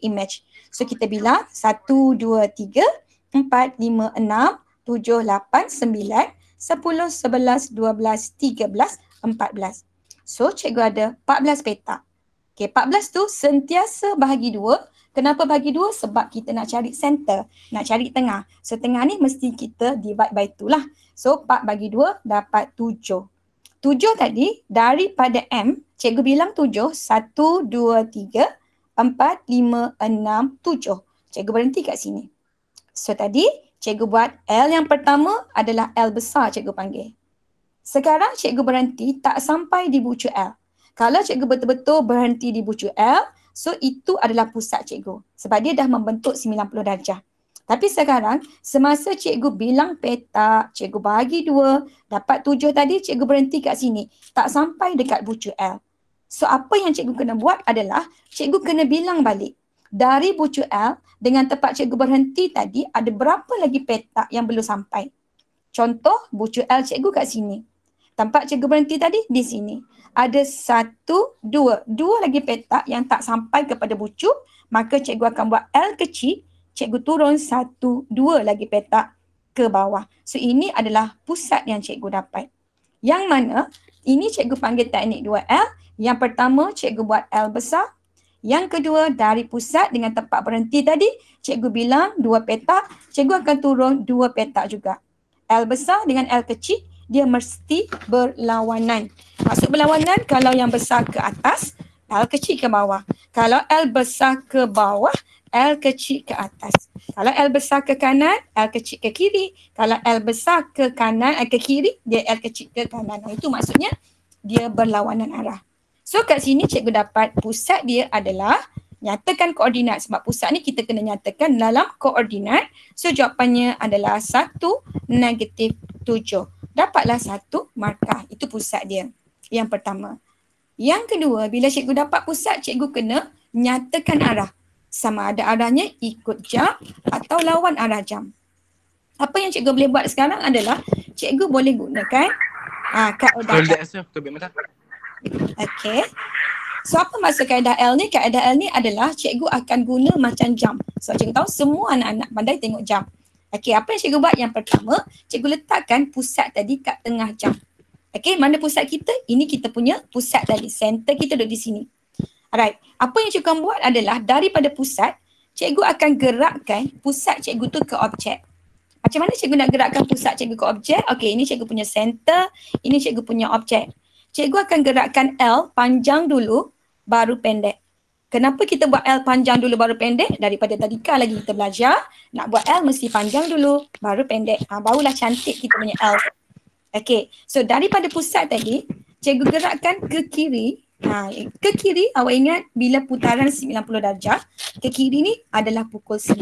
image. So kita bilang 1, 2, 3, 4, 5, 6, 7, 8, 9, 10, 11, 12, 13, 14. So cikgu ada 14 petak. Okay, 14 tu sentiasa bahagi 2. Kenapa bahagi 2? Sebab kita nak cari center, nak cari tengah. So tengah ni mesti kita divide by 2 lah. So 4 bagi 2 dapat 7. 7 tadi daripada M, cikgu bilang 7, 1, 2, 3, 4, 5, 6, 7. Cikgu berhenti kat sini. So tadi cikgu buat L yang pertama adalah L besar cikgu panggil. Sekarang cikgu berhenti tak sampai di bucu L. Kalau cikgu betul-betul berhenti di bucu L, so itu adalah pusat cikgu. Sebab dia dah membentuk 90 darjah. Tapi sekarang, semasa cikgu bilang petak, cikgu bahagi 2, dapat 7 tadi, cikgu berhenti kat sini. Tak sampai dekat bucu L. So apa yang cikgu kena buat adalah, cikgu kena bilang balik. Dari bucu L, dengan tempat cikgu berhenti tadi, ada berapa lagi petak yang belum sampai. Contoh, bucu L cikgu kat sini. Tempat cikgu berhenti tadi di sini. Ada 1, 2. 2 lagi petak yang tak sampai kepada bucu. Maka cikgu akan buat L kecil. Cikgu turun 1, 2 lagi petak ke bawah. So ini adalah pusat yang cikgu dapat. Yang mana ini cikgu panggil teknik 2L. Yang pertama cikgu buat L besar. Yang kedua dari pusat dengan tempat berhenti tadi. Cikgu bilang 2 petak. Cikgu akan turun 2 petak juga. L besar dengan L kecil. Dia mesti berlawanan. Maksud berlawanan kalau yang besar ke atas, L kecil ke bawah. Kalau L besar ke bawah, L kecil ke atas. Kalau L besar ke kanan, L kecil ke kiri. Kalau L besar ke kanan, ke kiri, dia L kecil ke kanan. Itu maksudnya dia berlawanan arah. So kat sini cikgu dapat pusat dia adalah nyatakan koordinat. Sebab pusat ni kita kena nyatakan dalam koordinat. So jawapannya adalah 1, -7. Dapatlah 1 markah. Itu pusat dia. Yang pertama. Yang kedua, bila cikgu dapat pusat, cikgu kena nyatakan arah. Sama ada arahnya ikut jam atau lawan arah jam. Apa yang cikgu boleh buat sekarang adalah cikgu boleh gunakan kaedah. Okey. So apa maksud kaedah L ni? Kaedah L ni adalah cikgu akan guna macam jam. So cikgu tahu semua anak-anak pandai tengok jam. Okey, apa yang cikgu buat? Yang pertama, cikgu letakkan pusat tadi kat tengah jam. Okey, mana pusat kita? Ini kita punya pusat tadi. Center kita duduk di sini. Alright, apa yang cikgu akan buat adalah daripada pusat, cikgu akan gerakkan pusat cikgu tu ke objek. Macam mana cikgu nak gerakkan pusat cikgu ke objek? Okey, ini cikgu punya center, ini cikgu punya objek. Cikgu akan gerakkan L panjang dulu, baru pendek. Kenapa kita buat L panjang dulu baru pendek? Daripada tadika lagi kita belajar, nak buat L mesti panjang dulu, baru pendek. Barulah cantik kita punya L. Okey, so daripada pusat tadi, cikgu gerakkan ke kiri. Ke kiri, awak ingat bila putaran 90 darjah, ke kiri ni adalah pukul 9.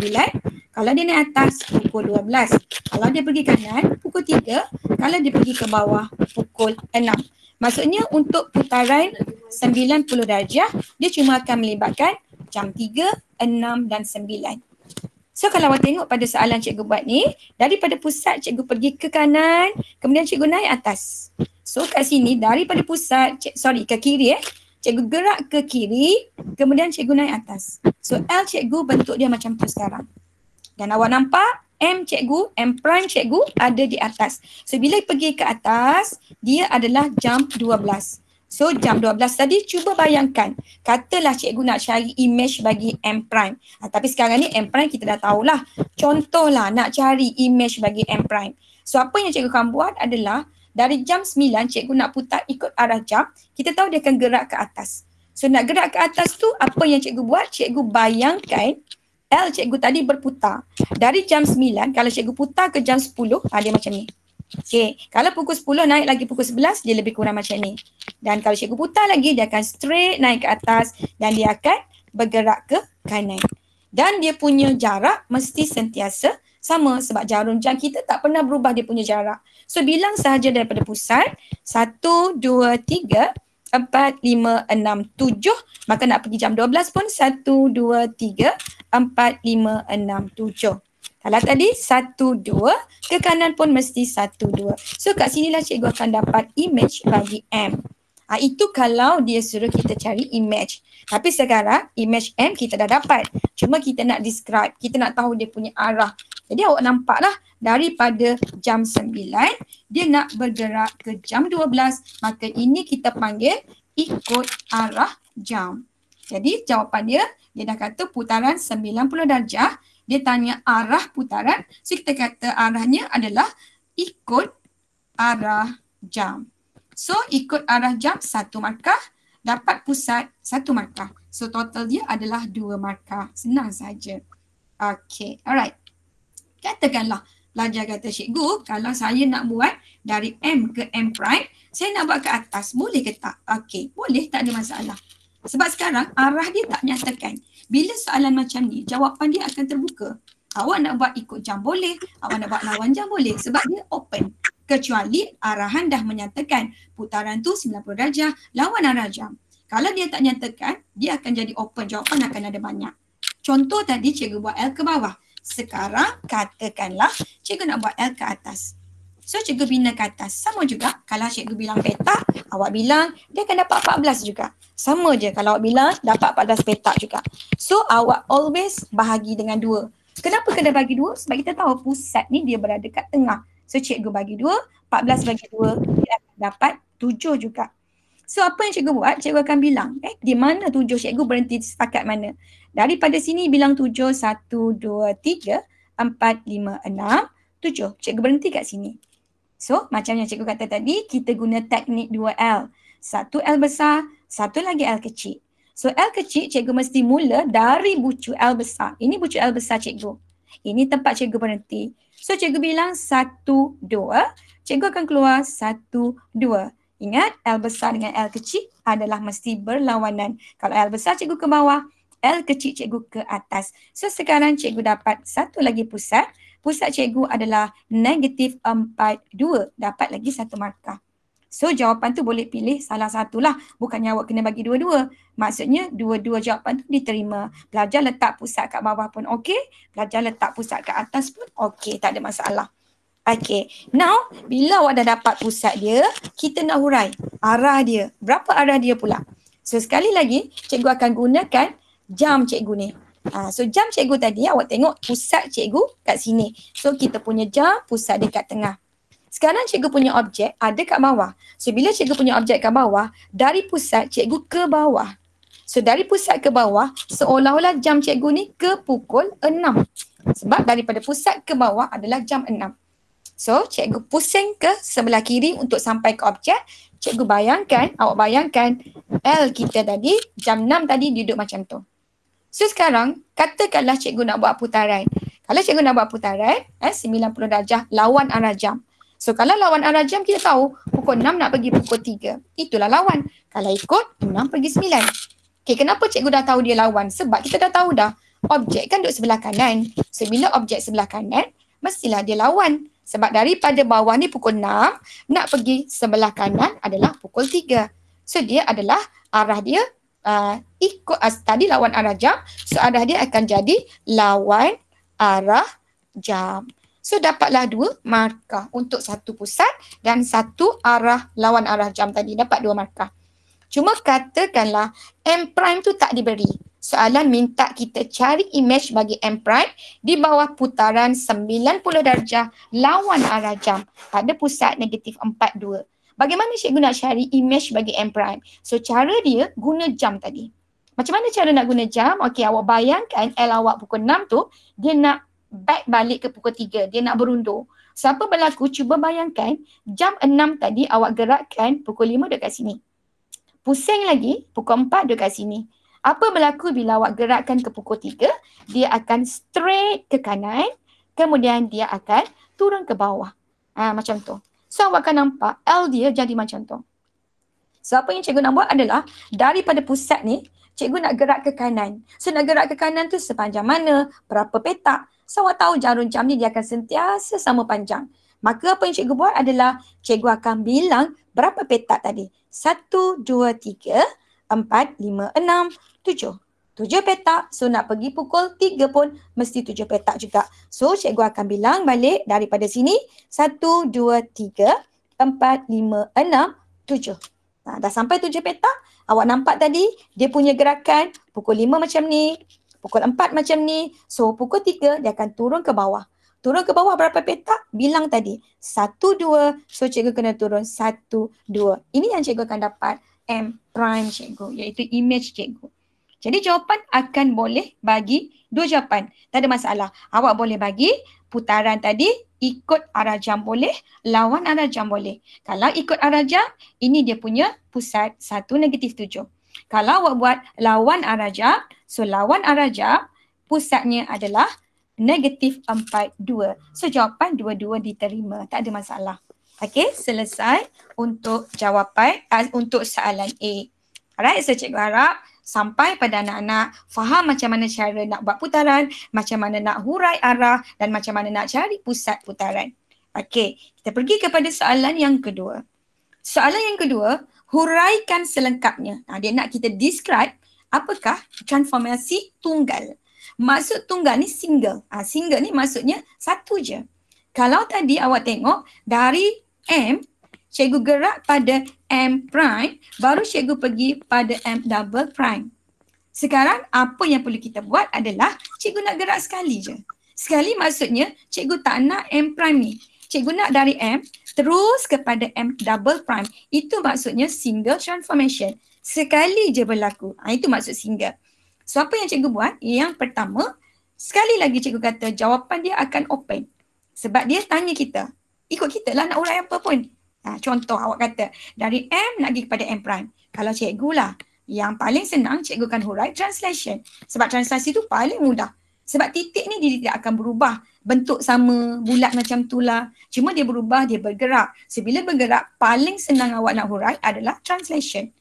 Kalau dia naik atas, pukul 12. Kalau dia pergi kanan, pukul 3. Kalau dia pergi ke bawah, pukul 6. Maksudnya untuk putaran 90 darjah, dia cuma akan melibatkan jam 3, 6 dan 9. So kalau awak tengok pada soalan cikgu buat ni, daripada pusat cikgu pergi ke kanan, kemudian cikgu naik atas. So kat sini daripada pusat, ke kiri cikgu gerak ke kiri, kemudian cikgu naik atas. So L cikgu bentuk dia macam tu sekarang. Dan awak nampak M cikgu, M prime cikgu ada di atas. So bila pergi ke atas, dia adalah jam 12. So jam 12 tadi cuba bayangkan. Katalah cikgu nak cari image bagi M prime. Tapi sekarang ni M prime kita dah tahulah. Contohlah nak cari image bagi M prime. So apa yang cikgu akan buat adalah dari jam 9 cikgu nak putar ikut arah jam. Kita tahu dia akan gerak ke atas. So nak gerak ke atas tu apa yang cikgu buat? Cikgu bayangkan L cikgu tadi berputar. Dari jam 9, kalau cikgu putar ke jam 10, dia macam ni. Okey, kalau pukul 10 naik lagi pukul 11, dia lebih kurang macam ni. Dan kalau cikgu putar lagi, dia akan straight naik ke atas dan dia akan bergerak ke kanan. Dan dia punya jarak mesti sentiasa sama sebab jarum jam kita tak pernah berubah dia punya jarak. So bilang sahaja daripada pusat, 1, 2, 3, 4, 5, 6, 7. Maka nak pergi jam 12 pun 1, 2, 3, 4, 5, 6, 7. Kalau tadi 1, 2, ke kanan pun mesti 1, 2. So kat sinilah cikgu akan dapat image bagi M. Itu kalau dia suruh kita cari image. Tapi sekarang image M kita dah dapat. Cuma kita nak describe, kita nak tahu dia punya arah. Jadi awak nampaklah daripada jam 9 dia nak bergerak ke jam 12. Maka ini kita panggil ikut arah jam. Jadi jawapan dia dah kata putaran 90 darjah. Dia tanya arah putaran. So kita kata arahnya adalah ikut arah jam. So ikut arah jam 1 markah, dapat pusat 1 markah. So total dia adalah 2 markah. Senang saja. Okay, alright. Katakanlah pelajar kata, cikgu kalau saya nak buat dari M ke M prime, saya nak buat ke atas, boleh ke tak? Okay, boleh, tak ada masalah. Sebab sekarang arah dia tak nyatakan. Bila soalan macam ni, jawapan dia akan terbuka. Awak nak buat ikut jam boleh, awak nak buat lawan jam boleh sebab dia open. Kecuali arahan dah menyatakan putaran tu 90 darjah, lawan arah jam. Kalau dia tak nyatakan, dia akan jadi open, jawapan akan ada banyak. Contoh tadi cikgu buat L ke bawah. Sekarang katakanlah cikgu nak buat L ke atas. So cikgu bina ke atas. Sama juga kalau cikgu bilang petak, awak bilang dia akan dapat 14 juga. Sama je kalau awak bilang dapat 14 petak juga. So awak always bahagi dengan 2. Kenapa kena bagi 2? Sebab kita tahu pusat ni dia berada kat tengah. So cikgu bagi 2, 14 bagi 2, dia akan dapat 7 juga. So apa yang cikgu buat? Cikgu akan bilang, di mana 7? Cikgu berhenti setakat mana? Daripada sini bilang 7, 1, 2, 3, 4, 5, 6, 7. Cikgu berhenti kat sini. So macam yang cikgu kata tadi, kita guna teknik 2L. 1 L besar, 1 lagi L kecil. So L kecil cikgu mesti mula dari bucu L besar. Ini bucu L besar cikgu. Ini tempat cikgu berhenti. So cikgu bilang 1, 2. Cikgu akan keluar 1, 2. Ingat L besar dengan L kecil adalah mesti berlawanan. Kalau L besar cikgu ke bawah, L kecil cikgu ke atas. So sekarang cikgu dapat satu lagi pusat. Pusat cikgu adalah negatif 4, 2. Dapat lagi 1 markah. So jawapan tu boleh pilih salah satulah. Bukannya awak kena bagi dua-dua. Maksudnya dua-dua jawapan tu diterima. Pelajar letak pusat kat bawah pun okey. Pelajar letak pusat kat atas pun okey. Tak ada masalah. Okay. Now, bila awak dah dapat pusat dia, kita nak hurai arah dia. Berapa arah dia pula? So sekali lagi, cikgu akan gunakan jam cikgu ni. So jam cikgu tadi, awak tengok pusat cikgu kat sini. So kita punya jam, pusat dia kat tengah. Sekarang cikgu punya objek ada kat bawah. So bila cikgu punya objek kat bawah, dari pusat cikgu ke bawah. So dari pusat ke bawah, seolah-olah jam cikgu ni ke pukul 6. Sebab daripada pusat ke bawah adalah jam 6. So cikgu pusing ke sebelah kiri untuk sampai ke objek. Cikgu bayangkan, awak bayangkan L kita tadi, jam 6 tadi duduk macam tu. So sekarang, katakanlah cikgu nak buat putaran. Kalau cikgu nak buat putaran, 90 darjah lawan arah jam. So kalau lawan arah jam kita tahu pukul 6 nak pergi pukul 3. Itulah lawan. Kalau ikut 6 pergi 9. Okay, kenapa cikgu dah tahu dia lawan? Sebab kita dah tahu dah objek kan duduk sebelah kanan. So bila objek sebelah kanan, mestilah dia lawan. Sebab daripada bawah ni pukul 6, nak pergi sebelah kanan adalah pukul 3. So dia adalah arah dia ikut tadi lawan arah jam. So arah dia akan jadi lawan arah jam. So dapatlah 2 markah untuk satu pusat dan satu arah lawan arah jam tadi. Dapat 2 markah. Cuma katakanlah M prime tu tak diberi. Soalan minta kita cari image bagi M prime di bawah putaran 90 darjah lawan arah jam pada pusat negatif 4, 2. Bagaimana cikgu nak cari image bagi M prime? So cara dia guna jam tadi. Macam mana cara nak guna jam? Okey, awak bayangkan L awak pukul 6 tu, dia nak back balik ke pukul 3. Dia nak berundur. So apa berlaku? Cuba bayangkan jam 6 tadi awak gerakkan pukul 5 dekat sini. Pusing lagi pukul 4 dekat sini. Apa berlaku bila awak gerakkan ke pukul 3? Dia akan straight ke kanan. Kemudian dia akan turun ke bawah. Macam tu. So awak akan nampak L dia jadi macam tu. So apa yang cikgu nak buat adalah daripada pusat ni, cikgu nak gerak ke kanan. So nak gerak ke kanan tu sepanjang mana? Berapa petak? So awak tahu jarum jam ni dia akan sentiasa sama panjang. Maka apa yang cikgu buat adalah cikgu akan bilang berapa petak tadi. 1, 2, 3, 4, 5, 6, 7. 7 petak. So nak pergi pukul 3 pun mesti 7 petak juga. So cikgu akan bilang balik daripada sini. 1, 2, 3, 4, 5, 6, 7. Dah sampai 7 petak, awak nampak tadi dia punya gerakan pukul 5 macam ni, pukul 4 macam ni. So pukul 3 dia akan turun ke bawah. Turun ke bawah berapa petak? Bilang tadi. 1, 2. So cikgu kena turun 1, 2. Ini yang cikgu akan dapat M prime cikgu, iaitu image cikgu. Jadi jawapan akan boleh bagi 2 jawapan. Tak ada masalah. Awak boleh bagi putaran tadi ikut arah jam boleh, lawan arah jam boleh. Kalau ikut arah jam, ini dia punya pusat 1, -7. Kalau awak buat lawan arah jam, so lawan arah jam, pusatnya adalah -4, 2. So jawapan dua-dua diterima. Tak ada masalah. Okey, selesai untuk jawapan untuk soalan A. Alright, so cikgu harap sampai pada anak-anak faham macam mana cara nak buat putaran, macam mana nak hurai arah dan macam mana nak cari pusat putaran. Okey, kita pergi kepada soalan yang kedua. Soalan yang kedua, huraikan selengkapnya. Dia nak kita describe apakah transformasi tunggal. Maksud tunggal ni single. Single ni maksudnya satu je. Kalau tadi awak tengok dari M, cikgu gerak pada M prime, baru cikgu pergi pada M double prime. Sekarang apa yang perlu kita buat adalah cikgu nak gerak sekali je. Sekali maksudnya cikgu tak nak M prime ni. Cikgu nak dari M terus kepada M double prime. Itu maksudnya single transformation. Sekali je berlaku. Itu maksud single. So apa yang cikgu buat? Yang pertama, sekali lagi cikgu kata jawapan dia akan open. Sebab dia tanya kita. Ikut kita lah nak urai apa pun. Contoh awak kata dari M nak pergi kepada M prime. Kalau cikgu lah yang paling senang cikgu akan hurai translation. Sebab translasi tu paling mudah. Sebab titik ni dia tidak akan berubah. Bentuk sama, bulat macam tu lah. Cuma dia berubah, dia bergerak. So bila bergerak, paling senang awak nak hurai adalah translation.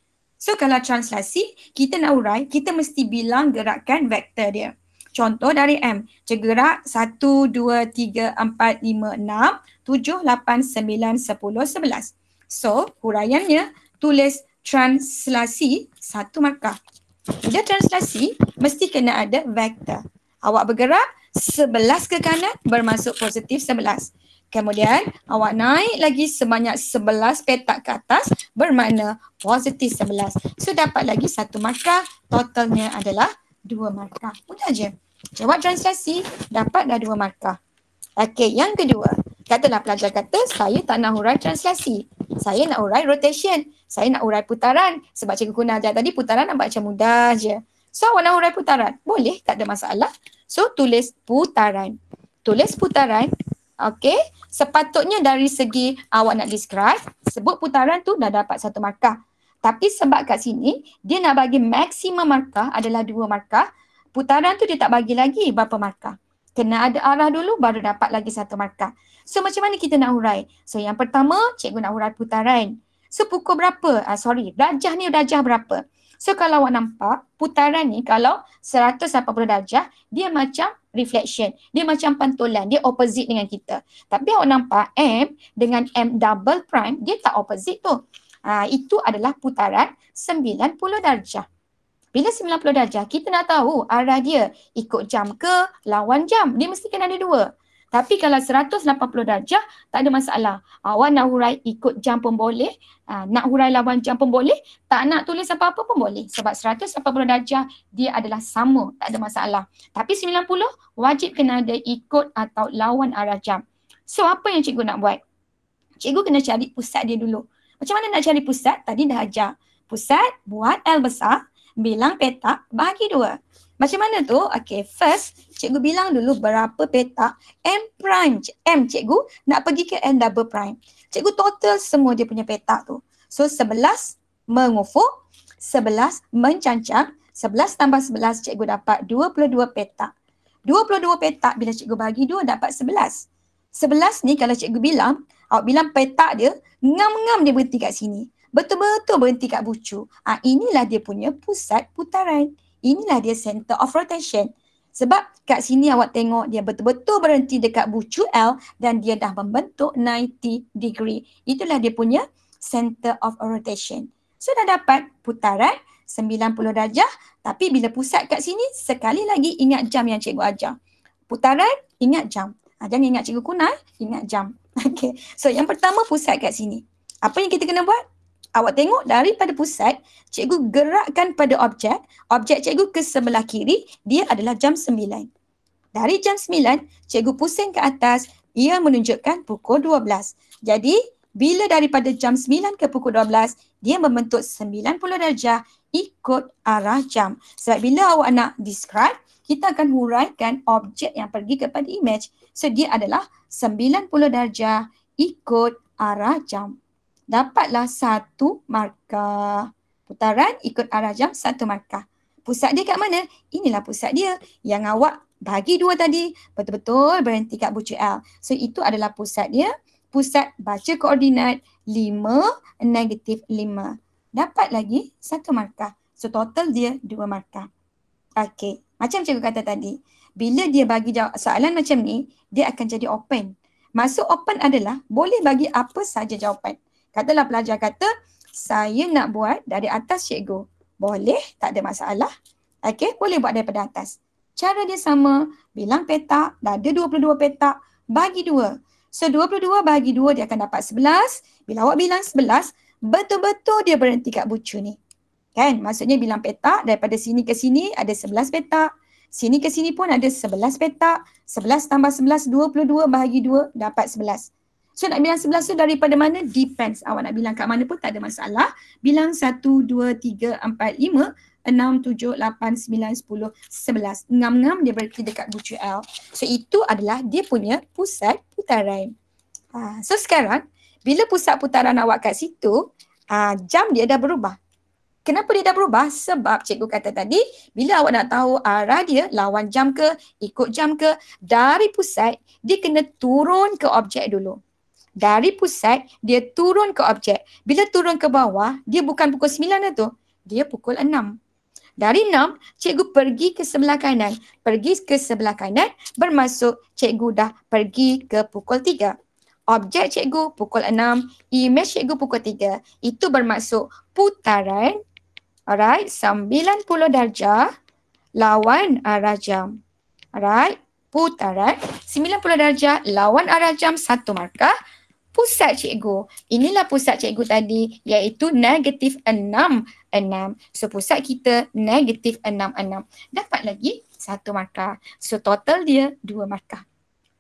So kalau translasi, kita nak urai, kita mesti bilang gerakan vektor dia. Contoh dari M, cikgu gerak 1, 2, 3, 4, 5, 6, 7, 8, 9, 10, 11. So huraiannya tulis translasi 1 markah. Bila translasi, mesti kena ada vektor. Awak bergerak 11 ke kanan bermaksud positif 11. Kemudian awak naik lagi sebanyak 11 petak ke atas bermakna positif 11. So dapat lagi 1 markah, totalnya adalah 2 markah. Mudah je. Jawab translasi, dapat dah 2 markah. Okey, yang kedua. Katalah pelajar kata, saya tak nak hurai translasi. Saya nak hurai rotation. Saya nak hurai putaran. Sebab cikgu Kuna ajar tadi putaran nampak macam mudah je. So awak nak hurai putaran? Boleh, tak ada masalah. So tulis putaran. Tulis putaran. Okey, sepatutnya dari segi awak nak describe, sebut putaran tu dah dapat 1 markah. Tapi sebab kat sini, dia nak bagi maksimum markah adalah 2 markah. Putaran tu dia tak bagi lagi berapa markah. Kena ada arah dulu baru dapat lagi 1 markah. So macam mana kita nak hurai? So yang pertama, cikgu nak hurai putaran. So pukul berapa? Darjah ni darjah berapa? So kalau awak nampak, putaran ni kalau 180 darjah, dia macam reflection. Dia macam pantulan. Dia opposite dengan kita. Tapi awak nampak M dengan M double prime, dia tak opposite tu. Itu adalah putaran 90 darjah. Bila 90 darjah, kita nak tahu arah dia ikut jam ke lawan jam. Dia mesti kena ada 2. Tapi kalau 180 darjah, tak ada masalah. Awak nak hurai ikut jam pun boleh. Nak hurai lawan jam pun boleh. Tak nak tulis apa-apa pun boleh. Sebab 180 darjah, dia adalah sama. Tak ada masalah. Tapi 90, wajib kena ada ikut atau lawan arah jam. So, apa yang cikgu nak buat? Cikgu kena cari pusat dia dulu. Macam mana nak cari pusat? Tadi dah ajar. Pusat, buat L besar, bilang petak, bagi 2. Macam mana tu? Okay, first cikgu bilang dulu berapa petak M prime. M cikgu nak pergi ke M double prime. Cikgu total semua dia punya petak tu. So 11 mengufuk, 11 mencancang, 11 tambah 11 cikgu dapat 22 petak. 22 petak bila cikgu bagi 2 dapat 11. 11 ni kalau cikgu bilang, awak bilang petak dia, ngam-ngam dia berhenti kat sini. Betul-betul berhenti kat bucu. Inilah dia punya pusat putaran. Inilah dia center of rotation. Sebab kat sini awak tengok dia betul-betul berhenti dekat bucu L dan dia dah membentuk 90 degree. Itulah dia punya center of rotation. So dah dapat putaran 90 darjah, tapi bila pusat kat sini, sekali lagi ingat jam yang cikgu ajar. Putaran, ingat jam. Jangan ingat cikgu kunai, ingat jam. Okay. So yang pertama pusat kat sini. Apa yang kita kena buat? Awak tengok daripada pusat, cikgu gerakkan pada objek. Objek cikgu ke sebelah kiri, dia adalah jam 9. Dari jam 9, cikgu pusing ke atas, ia menunjukkan pukul 12. Jadi, bila daripada jam 9 ke pukul 12, dia membentuk 90 darjah ikut arah jam. Sebab bila awak nak describe, kita akan huraikan objek yang pergi kepada image. So, dia adalah 90 darjah ikut arah jam. Dapatlah 1 markah. Putaran ikut arah jam 1 markah. Pusat dia kat mana? Inilah pusat dia yang awak bagi 2 tadi. Betul-betul berhenti kat bucu L. So, itu adalah pusat dia. Pusat baca koordinat 5, -5. Dapat lagi 1 markah. So, total dia 2 markah. Okey. Macam cikgu kata tadi, bila dia bagi jawab soalan macam ni, dia akan jadi open. Maksud open adalah boleh bagi apa saja jawapan. Katalah pelajar kata, saya nak buat dari atas cikgu. Boleh, tak ada masalah. Okey, boleh buat daripada atas. Cara dia sama, bilang petak, dah ada 22 petak, bagi 2. So 22 bagi 2 dia akan dapat 11. Bila awak bilang 11, betul-betul dia berhenti kat bucu ni. Kan? Maksudnya bilang petak, daripada sini ke sini ada 11 petak. Sini ke sini pun ada 11 petak. 11 tambah 11, 22 bahagi 2 dapat 11. So nak bilang 11 tu daripada mana? Depends. Awak nak bilang kat mana pun tak ada masalah. Bilang 1, 2, 3, 4, 5, 6, 7, 8, 9, 10, 11. Ngam-ngam dia berarti dekat bucu L. So itu adalah dia punya pusat putaran. So sekarang, bila pusat putaran awak kat situ, jam dia dah berubah. Kenapa dia dah berubah? Sebab cikgu kata tadi, bila awak nak tahu arah dia, lawan jam ke, ikut jam ke, dari pusat, dia kena turun ke objek dulu. Dari pusat, dia turun ke objek. Bila turun ke bawah, dia bukan pukul 9 dah tu. Dia pukul 6. Dari 6, cikgu pergi ke sebelah kanan. Pergi ke sebelah kanan, bermaksud cikgu dah pergi ke pukul 3. Objek cikgu pukul 6, image cikgu pukul 3. Itu bermaksud putaran, alright, 90 darjah lawan arah jam. Alright, putaran 90 darjah lawan arah jam 1 markah. Pusat cikgu, inilah pusat cikgu tadi, iaitu -6, 6. So pusat kita -6, 6. Dapat lagi 1 markah. So total dia 2 markah.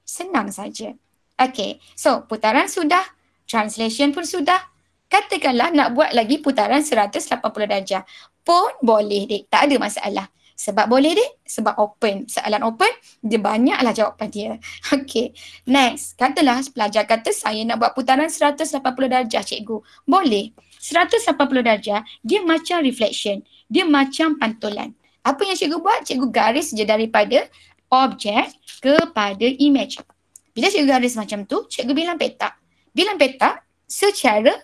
Senang saja. Okay, so putaran sudah, translation pun sudah. Katakanlah nak buat lagi putaran 180 darjah. Pun boleh dek, tak ada masalah. Sebab boleh dek, sebab open. Soalan open, dia banyaklah jawapan dia. Okay, next. Katalah pelajar kata saya nak buat putaran 180 darjah cikgu. Boleh. 180 darjah, dia macam reflection. Dia macam pantulan. Apa yang cikgu buat? Cikgu garis je daripada objek kepada image. Bila cikgu garis macam tu, cikgu bilang petak. Bilang petak, secara,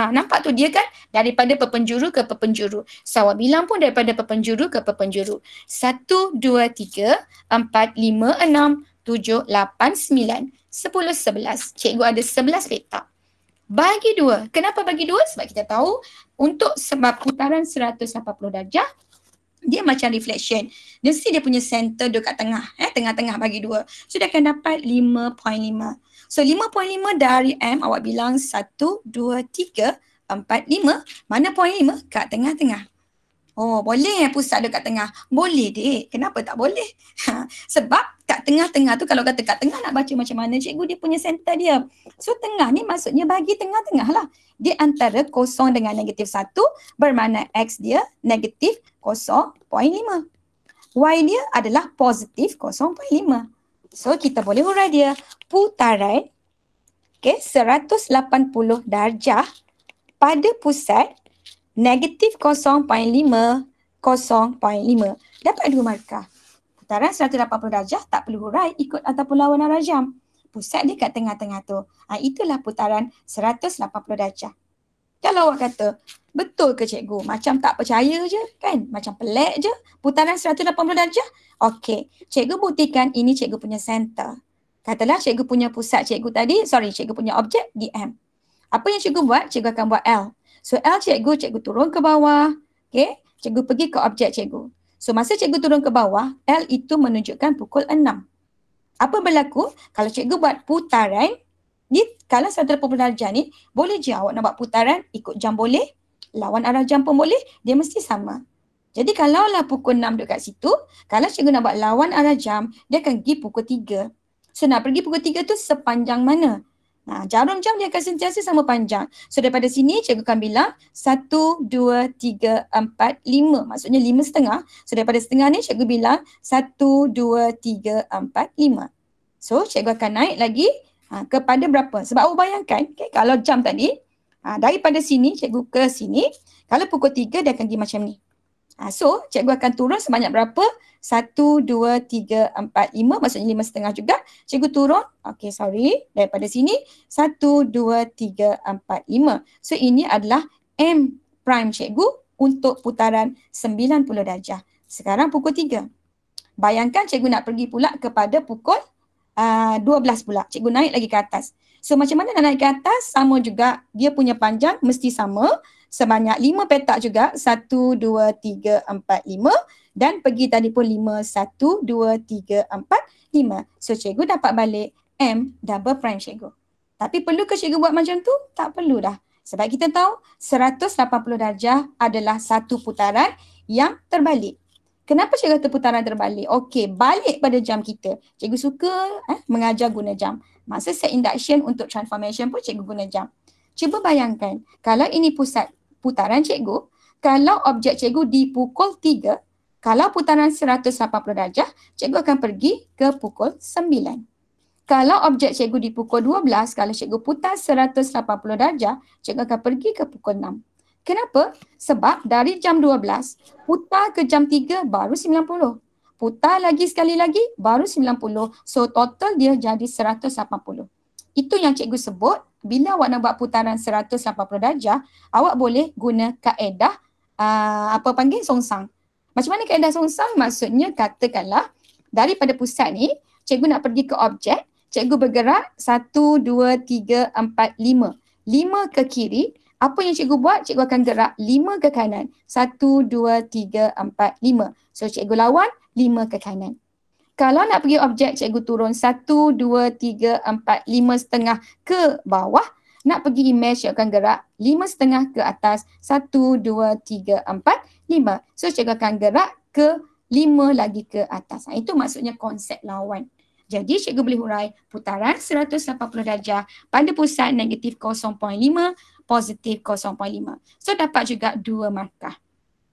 nampak tu dia kan daripada perpenjuru ke perpenjuru. So awak bilang pun daripada perpenjuru ke perpenjuru. 1, 2, 3, 4, 5, 6, 7, 8, 9, 10, 11. Cikgu ada 11 petak. Bagi 2. Kenapa bagi 2? Sebab kita tahu untuk sebab putaran 180 darjah, dia macam reflection. Dia mesti dia punya center dekat tengah. Tengah-tengah bagi 2. So dia akan dapat 5.5. So 5.5 dari M awak bilang 1, 2, 3, 4, 5. Mana point 5? Kat tengah-tengah. Oh boleh pusat dekat tengah? Boleh dek. Kenapa tak boleh? Sebab kat tengah-tengah tu kalau kata kat tengah nak baca macam mana cikgu dia punya center dia. So tengah ni maksudnya bagi tengah-tengah lah. Dia antara kosong dengan -1 bermakna X dia negatif 0.5. Y dia adalah positif 0.5. So kita boleh hurai dia. Putaran 180 darjah pada pusat negatif 0.5, 0.5. Dapat 2 markah. Putaran 180 darjah tak perlu hurai ikut ataupun lawan arah jam. Pusat dia kat tengah-tengah tu. Itulah putaran 180 darjah. Kalau awak kata, betul ke cikgu? Macam tak percaya je kan? Macam pelik je. Putaran 180 darjah? Okey. Cikgu buktikan ini cikgu punya center. Katalah cikgu punya pusat cikgu tadi, cikgu punya objek di M. Apa yang cikgu buat? Cikgu akan buat L. So L cikgu turun ke bawah. Okay? Cikgu pergi ke objek cikgu. So masa cikgu turun ke bawah, L itu menunjukkan pukul 6. Apa berlaku? Kalau cikgu buat putaran, kalau 180 darjah ni, boleh je awak nak buat putaran ikut jam boleh, lawan arah jam pun boleh, dia mesti sama. Jadi kalaulah pukul 6 duduk kat situ, kalau cikgu nak buat lawan arah jam, dia akan pergi pukul 3. So nak pergi pukul 3 tu sepanjang mana? Jarum jam dia akan sentiasa sama panjang. So daripada sini cikgu akan bilang 1, 2, 3, 4, 5. Maksudnya 5,5. So daripada setengah ni cikgu bilang 1, 2, 3, 4, 5. So cikgu akan naik lagi kepada berapa? Sebab awak bayangkan, kalau jam tadi, daripada sini cikgu ke sini, kalau pukul 3 dia akan pergi macam ni. So cikgu akan turun sebanyak berapa? 1, 2, 3, 4, 5. Maksudnya 5,5 juga. Cikgu turun. Daripada sini 1, 2, 3, 4, 5. So ini adalah M prime cikgu untuk putaran 90 darjah. Sekarang pukul 3. Bayangkan cikgu nak pergi pula kepada pukul 12 pula. Cikgu naik lagi ke atas. So macam mana nak naik ke atas? Sama juga, dia punya panjang mesti sama. Sebanyak 5 petak juga. 1, 2, 3, 4, 5. Dan pergi tadi pun 5, 1, 2, 3, 4, 5. So cikgu dapat balik M double prime cikgu. Tapi perlu ke cikgu buat macam tu? Tak perlu dah. Sebab kita tahu 180 darjah adalah satu putaran yang terbalik. Kenapa cikgu kata putaran terbalik? Okey, balik pada jam kita. Cikgu suka mengajar guna jam. Masa set induction untuk transformation pun cikgu guna jam. Cuba bayangkan, kalau ini pusat putaran cikgu, kalau objek cikgu di pukul 3, kalau putaran 180 darjah, cikgu akan pergi ke pukul 9. Kalau objek cikgu di pukul 12, kalau cikgu putar 180 darjah, cikgu akan pergi ke pukul 6. Kenapa? Sebab dari jam 12, putar ke jam 3 baru 90. Putar lagi sekali lagi baru 90. So total dia jadi 180. Itu yang cikgu sebut, bila awak nak buat putaran 180 darjah, awak boleh guna kaedah songsang. Macam mana kaedah songsang? Maksudnya katakanlah daripada pusat ni, cikgu nak pergi ke objek, cikgu bergerak 1, 2, 3, 4, 5. 5 ke kiri. Apa yang cikgu buat? Cikgu akan gerak 5 ke kanan. 1, 2, 3, 4, 5. So cikgu lawan 5 ke kanan. Kalau nak pergi objek, cikgu turun 1, 2, 3, 4, 5,5 ke bawah. Nak pergi image, cikgu akan gerak 5,5 ke atas. 1, 2, 3, 4, 5. So cikgu akan gerak ke 5 lagi ke atas. Itu maksudnya konsep lawan. Jadi cikgu boleh hurai putaran 180 darjah pada pusat negatif 0.5, positif 0.5. So dapat juga 2 markah.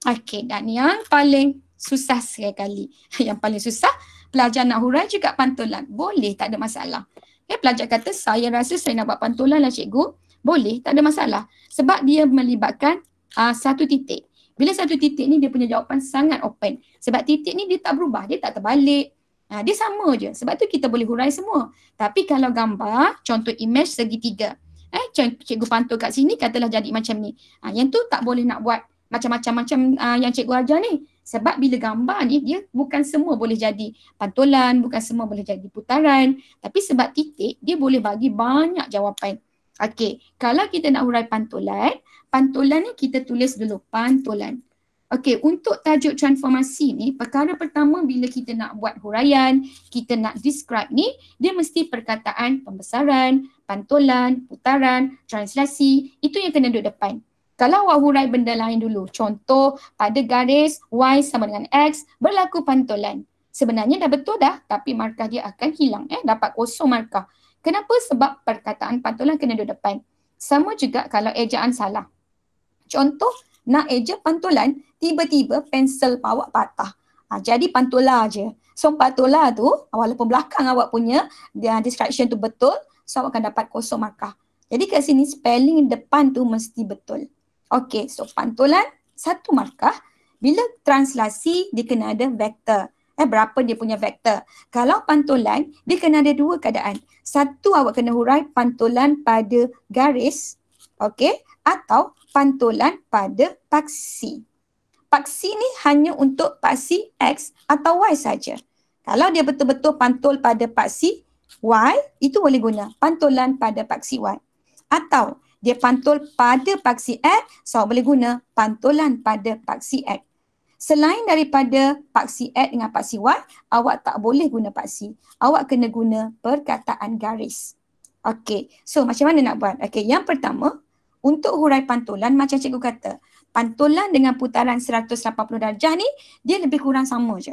Okey, dan yang paling susah sekali. Yang paling susah, pelajar nak hurai juga pantulan. Boleh, tak ada masalah. Pelajar kata, saya rasa saya nak buat pantulan lah cikgu. Boleh, tak ada masalah. Sebab dia melibatkan satu titik. Bila satu titik ni dia punya jawapan sangat open. Sebab titik ni dia tak berubah, dia tak terbalik. Dia sama je. Sebab tu kita boleh hurai semua. Tapi kalau gambar, contoh image segitiga. Cikgu pantul kat sini, katalah jadi macam ni. Yang tu tak boleh nak buat macam-macam yang cikgu ajar ni. Sebab bila gambar ni, dia bukan semua boleh jadi pantulan, bukan semua boleh jadi putaran. Tapi sebab titik, dia boleh bagi banyak jawapan. Okey, kalau kita nak hurai pantulan ni kita tulis dulu pantulan. Okey, untuk tajuk transformasi ni, perkara pertama bila kita nak buat huraian, kita nak describe ni, dia mesti perkataan pembesaran, pantulan, putaran, translasi, itu yang kena duduk depan. Kalau awak hurai benda lain dulu, contoh pada garis Y sama dengan X, berlaku pantulan. Sebenarnya dah betul dah, tapi markah dia akan hilang. Dapat kosong markah. Kenapa? Sebab perkataan pantulan kena duduk depan. Sama juga kalau ejaan salah. Contoh, nak eja pantulan, tiba-tiba pensel awak patah. Jadi pantula je. So pantula tu, walaupun belakang awak punya description tu betul, so awak akan dapat kosong markah. Jadi kat sini spelling depan tu mesti betul. Okey, so pantulan 1 markah. Bila translasi, dia kena ada vektor. Berapa dia punya vektor. Kalau pantulan, dia kena ada 2 keadaan. Satu, awak kena hurai pantulan pada garis. Okey, atau pantulan pada paksi. Paksi ni hanya untuk paksi X atau Y saja. Kalau dia betul-betul pantul pada paksi Y, itu boleh guna pantulan pada paksi Y. Atau dia pantul pada paksi X, so boleh guna pantulan pada paksi X. Selain daripada paksi X dengan paksi Y, awak tak boleh guna paksi. Awak kena guna perkataan garis. Okey, so macam mana nak buat? Okey, yang pertama, Untuk hurai pantulan macam cikgu kata, pantulan dengan putaran 180 darjah ni dia lebih kurang sama je.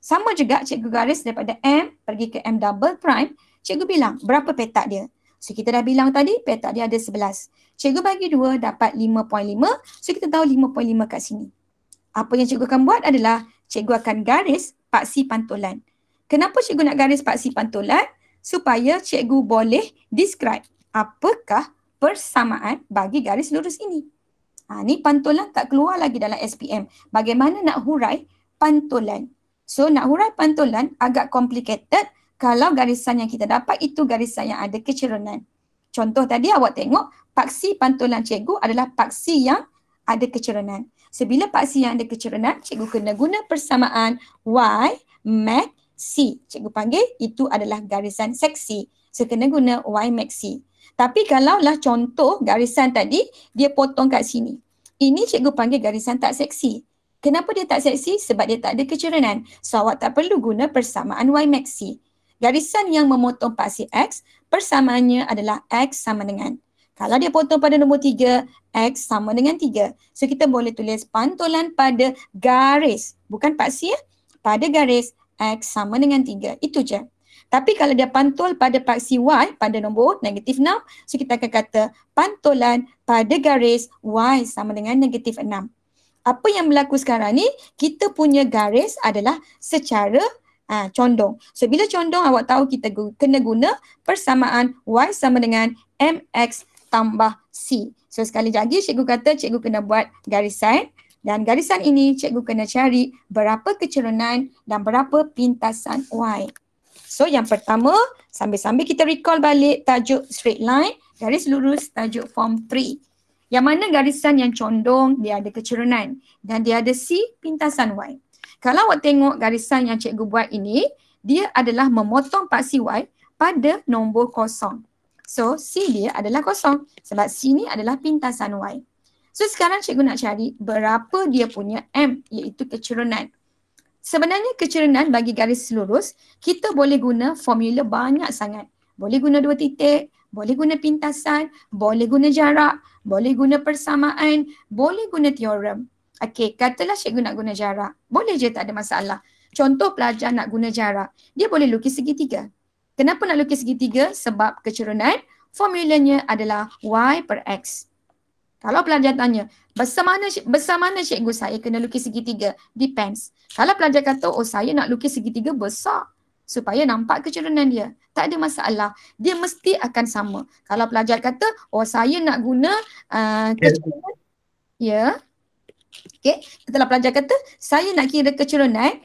Sama juga cikgu garis daripada M pergi ke M double prime, cikgu bilang berapa petak dia. So kita dah bilang tadi petak dia ada 11. Cikgu bagi 2 dapat 5.5. So kita tahu 5.5 kat sini. Apa yang cikgu akan buat adalah cikgu akan garis paksi pantulan. Kenapa cikgu nak garis paksi pantulan? Supaya cikgu boleh describe apakah persamaan bagi garis lurus ini. Ni pantulan tak keluar lagi dalam SPM. Bagaimana nak hurai pantulan? So nak hurai pantulan agak complicated kalau garisan yang kita dapat itu garisan yang ada kecerunan. Contoh tadi awak tengok paksi pantulan cikgu adalah paksi yang ada kecerunan. Sebila paksi yang ada kecerunan, cikgu kena guna persamaan Y max C. Cikgu panggil itu adalah garisan seksi. So kena guna Y max C. Tapi kalaulah contoh garisan tadi dia potong kat sini. Ini cikgu panggil garisan tak seksi. Kenapa dia tak seksi? Sebab dia tak ada kecerunan. So awak tak perlu guna persamaan Y max C. Garisan yang memotong paksi X, persamaannya adalah X sama dengan. Kalau dia potong pada nombor 3, X sama dengan 3. So kita boleh tulis pantulan pada garis. Bukan paksi ya. Pada garis X sama dengan 3. Itu je. Tapi kalau dia pantul pada paksi Y pada nombor negatif 6, so kita akan kata pantulan pada garis Y sama dengan negatif 6. Apa yang berlaku sekarang ni, kita punya garis adalah secara condong. So bila condong awak tahu kita kena guna persamaan Y sama dengan MX tambah C. So sekali lagi cikgu kata cikgu kena buat garisan dan garisan ini cikgu kena cari berapa kecerunan dan berapa pintasan Y. So yang pertama sambil-sambil kita recall balik tajuk straight line, garis lurus tajuk form 3. Yang mana garisan yang condong dia ada kecerunan dan dia ada C pintasan Y. Kalau awak tengok garisan yang cikgu buat ini, dia adalah memotong paksi Y pada nombor kosong. So, C dia adalah kosong sebab C ni adalah pintasan Y. So, sekarang cikgu nak cari berapa dia punya M iaitu kecerunan. Sebenarnya kecerunan bagi garis lurus, kita boleh guna formula banyak sangat. Boleh guna 2 titik, boleh guna pintasan, boleh guna jarak, boleh guna persamaan, boleh guna teorem. Okey, katalah cikgu nak guna jarak. Boleh je, tak ada masalah. Contoh pelajar nak guna jarak. Dia boleh lukis segitiga. Kenapa nak lukis segitiga? Sebab kecerunan formulanya adalah Y per X. Kalau pelajar tanya, besar mana cikgu saya kena lukis segitiga? Depends. Kalau pelajar kata, oh saya nak lukis segitiga besar supaya nampak kecerunan dia. Tak ada masalah. Dia mesti akan sama. Kalau pelajar kata, oh saya nak guna kecerunan. Ya. Okay. Setelah pelajar kata, saya nak kira kecerunan,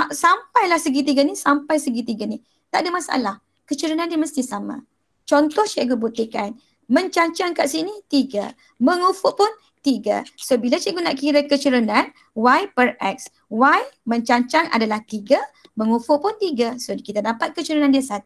sampailah segitiga ni, sampai segitiga ni. Tak ada masalah. Kecerunan dia mesti sama. Contoh cikgu buktikan. Mencancang kat sini 3. Mengufuk pun 3. So bila cikgu nak kira kecerunan, Y per X. Y mencancang adalah 3, mengufuk pun 3. So kita dapat kecerunan dia 1.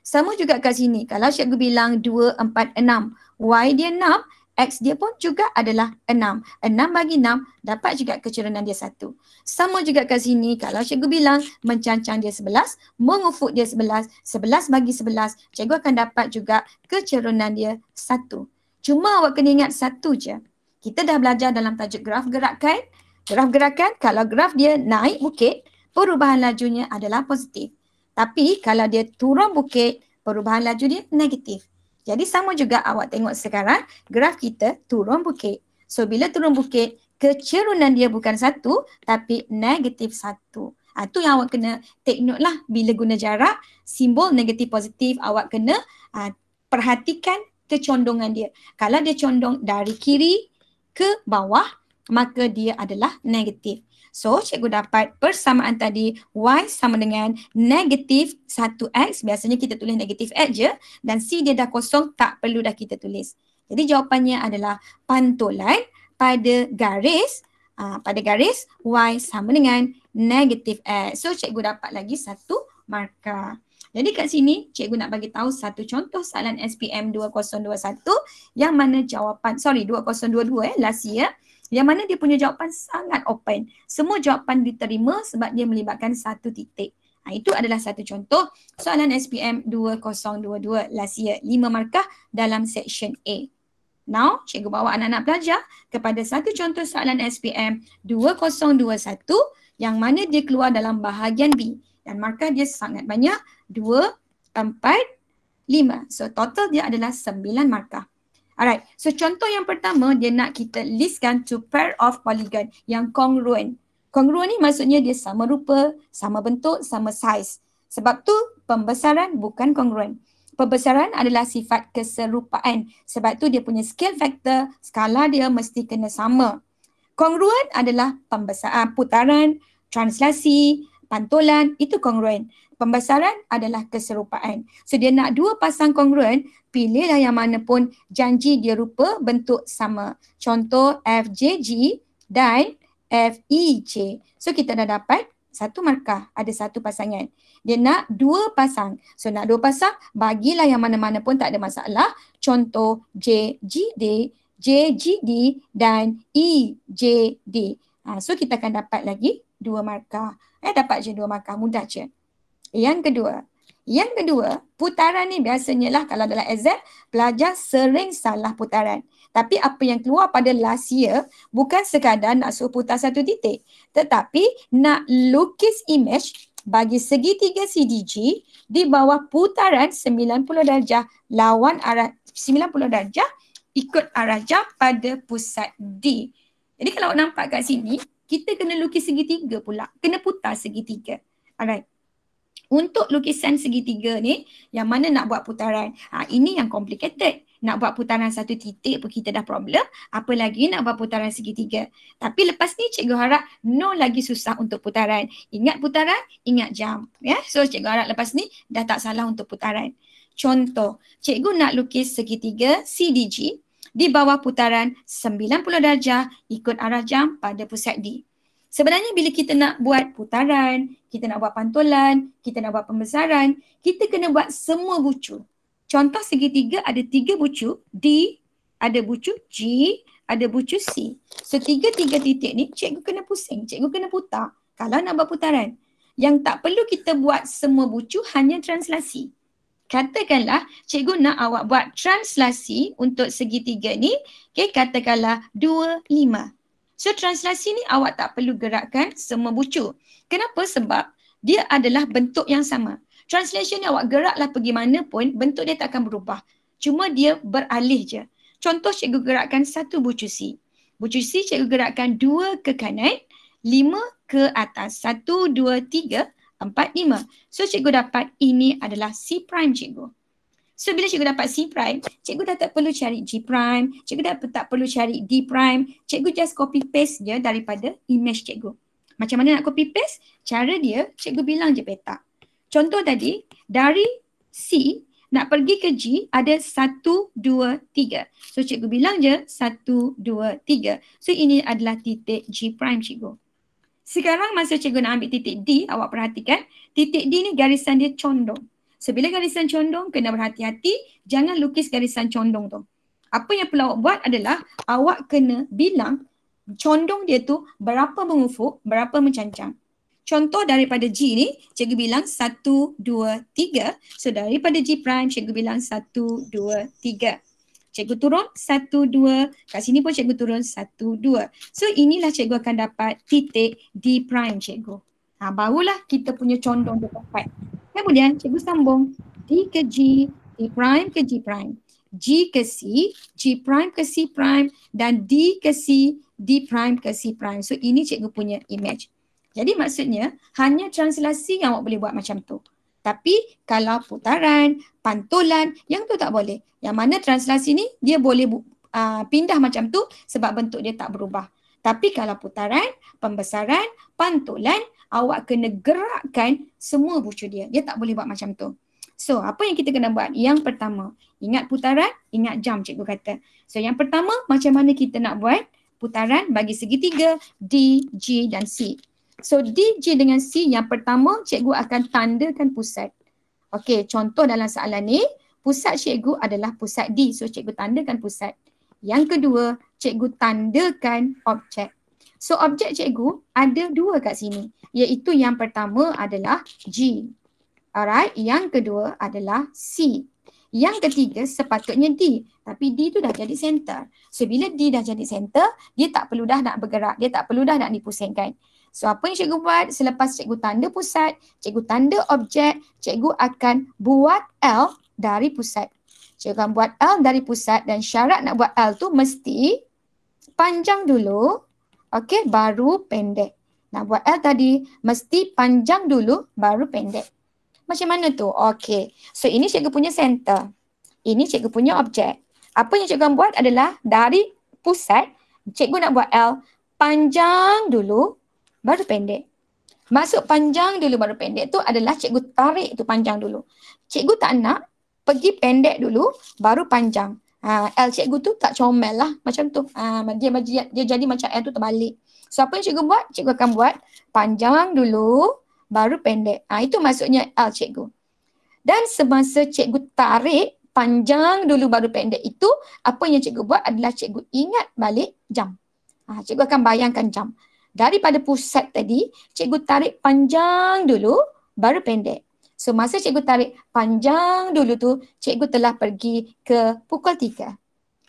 Sama juga kat sini. Kalau cikgu bilang 2, 4, 6. Y dia 6. X dia pun juga adalah 6. 6 bagi 6 dapat juga kecerunan dia 1. Sama juga kat sini kalau cikgu bilang mencancang dia 11, mengufuk dia 11, 11 bagi 11, cikgu akan dapat juga kecerunan dia 1. Cuma awak kena ingat satu je. Kita dah belajar dalam tajuk graf gerakan. Graf gerakan kalau graf dia naik bukit, perubahan lajunya adalah positif. Tapi kalau dia turun bukit, perubahan laju dia negatif. Jadi sama juga awak tengok sekarang graf kita turun bukit. So bila turun bukit, kecerunan dia bukan 1 tapi negatif 1. Itu yang awak kena take note lah bila guna jarak, simbol negatif positif awak kena perhatikan kecondongan dia. Kalau dia condong dari kiri ke bawah, maka dia adalah negatif. So, cikgu dapat persamaan tadi Y sama dengan negatif 1X. Biasanya kita tulis negatif X je. Dan C dia dah kosong, tak perlu dah kita tulis. Jadi jawapannya adalah pantulan pada garis Y sama dengan negatif X. So, cikgu dapat lagi 1 markah. Jadi kat sini, cikgu nak bagi tahu satu contoh soalan SPM 2021 yang mana jawapan, 2022 last year. Yang mana dia punya jawapan sangat open. Semua jawapan diterima sebab dia melibatkan 1 titik. Itu adalah satu contoh soalan SPM 2022 last year. 5 markah dalam section A. Now, cikgu bawa anak-anak pelajar kepada satu contoh soalan SPM 2021 yang mana dia keluar dalam bahagian B. Dan markah dia sangat banyak, 2, 4, 5. So, total dia adalah 9 markah. Alright, so contoh yang pertama dia nak kita listkan two pair of polygon yang congruent. Congruent ni maksudnya dia sama rupa, sama bentuk, sama size. Sebab tu pembesaran bukan congruent. Pembesaran adalah sifat keserupaan. Sebab tu dia punya scale factor, skala dia mesti kena sama. Congruent adalah pembesaran, putaran, translasi, pantulan, itu congruent. Pembesaran adalah keserupaan. So dia nak dua pasang congruent, pilihlah yang mana pun janji dia rupa bentuk sama. Contoh FJG dan FEJ. So kita dah dapat satu markah, ada satu pasangan. Dia nak dua pasang. So nak dua pasang, bagilah yang mana-mana pun tak ada masalah. Contoh JGD, JGD dan EJD. So kita akan dapat lagi dua markah. Dapat je dua markah, mudah je. Yang kedua, putaran ni biasanya lah kalau dalam exam, pelajar sering salah putaran. Tapi apa yang keluar pada last year bukan sekadar nak suruh putar satu titik. Tetapi nak lukis image bagi segitiga CDG di bawah putaran 90 darjah lawan arah 90 darjah ikut arah jam pada pusat D. Jadi kalau nampak kat sini, kita kena lukis segitiga pula. Kena putar segitiga. Alright. Untuk lukisan segitiga ni, yang mana nak buat putaran? Ini yang complicated. Nak buat putaran satu titik pun kita dah problem. Apa lagi nak buat putaran segitiga. Tapi lepas ni cikgu harap no lagi susah untuk putaran. Ingat putaran, ingat jam. Ya? So cikgu harap lepas ni dah tak salah untuk putaran. Contoh, cikgu nak lukis segitiga CDG di bawah putaran 90 darjah ikut arah jam pada pusat D. Sebenarnya bila kita nak buat putaran, kita nak buat pantulan, kita nak buat pembesaran, kita kena buat semua bucu. Contoh segitiga ada 3 bucu, D, ada bucu G, ada bucu C. So 3 titik ni cikgu kena pusing, cikgu kena putar kalau nak buat putaran. Yang tak perlu kita buat semua bucu hanya translasi. Katakanlah cikgu nak awak buat translasi untuk segitiga ni, katakanlah 2, 5. So translasi ni awak tak perlu gerakkan semua bucu. Kenapa? Sebab dia adalah bentuk yang sama. Translation ni awak geraklah pergi mana pun, bentuk dia tak akan berubah. Cuma dia beralih je. Contoh cikgu gerakkan satu bucu C. Bucu C cikgu gerakkan 2 ke kanan, 5 ke atas. 1, 2, 3, 4, 5. So cikgu dapat ini adalah C prime cikgu. So bila cikgu dapat C prime, cikgu dah tak perlu cari G prime, cikgu dah tak perlu cari D prime, cikgu just copy paste je daripada image cikgu. Macam mana nak copy paste? Cara dia, cikgu bilang je peta. Contoh tadi, dari C nak pergi ke G ada 1, 2, 3. So cikgu bilang je 1, 2, 3. So ini adalah titik G prime cikgu. Sekarang masa cikgu nak ambil titik D, awak perhatikan, titik D ni garisan dia condong. So bila garisan condong, kena berhati-hati, jangan lukis garisan condong tu. Apa yang perlu awak buat adalah, awak kena bilang condong dia tu berapa mengufuk, berapa mencancang. Contoh daripada G ni, cikgu bilang 1, 2, 3. So daripada G prime, cikgu bilang 1, 2, 3. Cikgu turun 1, 2. Kat sini pun cikgu turun 1, 2. So inilah cikgu akan dapat titik D prime cikgu. Barulah kita punya condong dia tepat. Kemudian cikgu sambung D ke G, D prime ke G prime. G ke C, G prime ke C prime dan D ke C, D prime ke C prime. So ini cikgu punya image. Jadi maksudnya hanya translasi yang awak boleh buat macam tu. Tapi kalau putaran, pantulan, yang tu tak boleh. Yang mana translasi ni dia boleh pindah macam tu sebab bentuk dia tak berubah. Tapi kalau putaran, pembesaran, pantulan, awak kena gerakkan semua bucu dia. Dia tak boleh buat macam tu. So apa yang kita kena buat? Yang pertama, ingat putaran, ingat jam cikgu kata. So yang pertama, macam mana kita nak buat putaran bagi segitiga D, G dan C. So D, G dengan C yang pertama cikgu akan tandakan pusat. Okey, contoh dalam soalan ni, pusat cikgu adalah pusat D. So cikgu tandakan pusat. Yang kedua, cikgu tandakan objek. So objek cikgu ada 2 kat sini. Iaitu yang pertama adalah G. Alright, yang kedua adalah C. Yang ketiga sepatutnya D. Tapi D tu dah jadi center. So bila D dah jadi center, dia tak perlu dah nak bergerak. Dia tak perlu dah nak dipusingkan. So apa yang cikgu buat selepas cikgu tanda pusat, cikgu tanda objek, cikgu akan buat L dari pusat. Cikgu akan buat L dari pusat dan syarat nak buat L tu mesti panjang dulu, okey, baru pendek. Nak buat L tadi mesti panjang dulu baru pendek. Macam mana tu? Okey. So ini cikgu punya center. Ini cikgu punya objek. Apa yang cikgu akan buat adalah dari pusat, cikgu nak buat L panjang dulu baru pendek. Maksud panjang dulu baru pendek tu adalah cikgu tarik tu panjang dulu. Cikgu tak nak pergi pendek dulu baru panjang. L cikgu tu tak comel lah macam tu. Dia jadi macam L tu terbalik. So apa yang cikgu buat? Cikgu akan buat panjang dulu baru pendek. Itu maksudnya L cikgu. Dan semasa cikgu tarik panjang dulu baru pendek itu, apa yang cikgu buat adalah cikgu ingat balik jam. Cikgu akan bayangkan jam. Daripada pusat tadi, cikgu tarik panjang dulu baru pendek. So masa cikgu tarik panjang dulu tu, cikgu telah pergi ke pukul 3.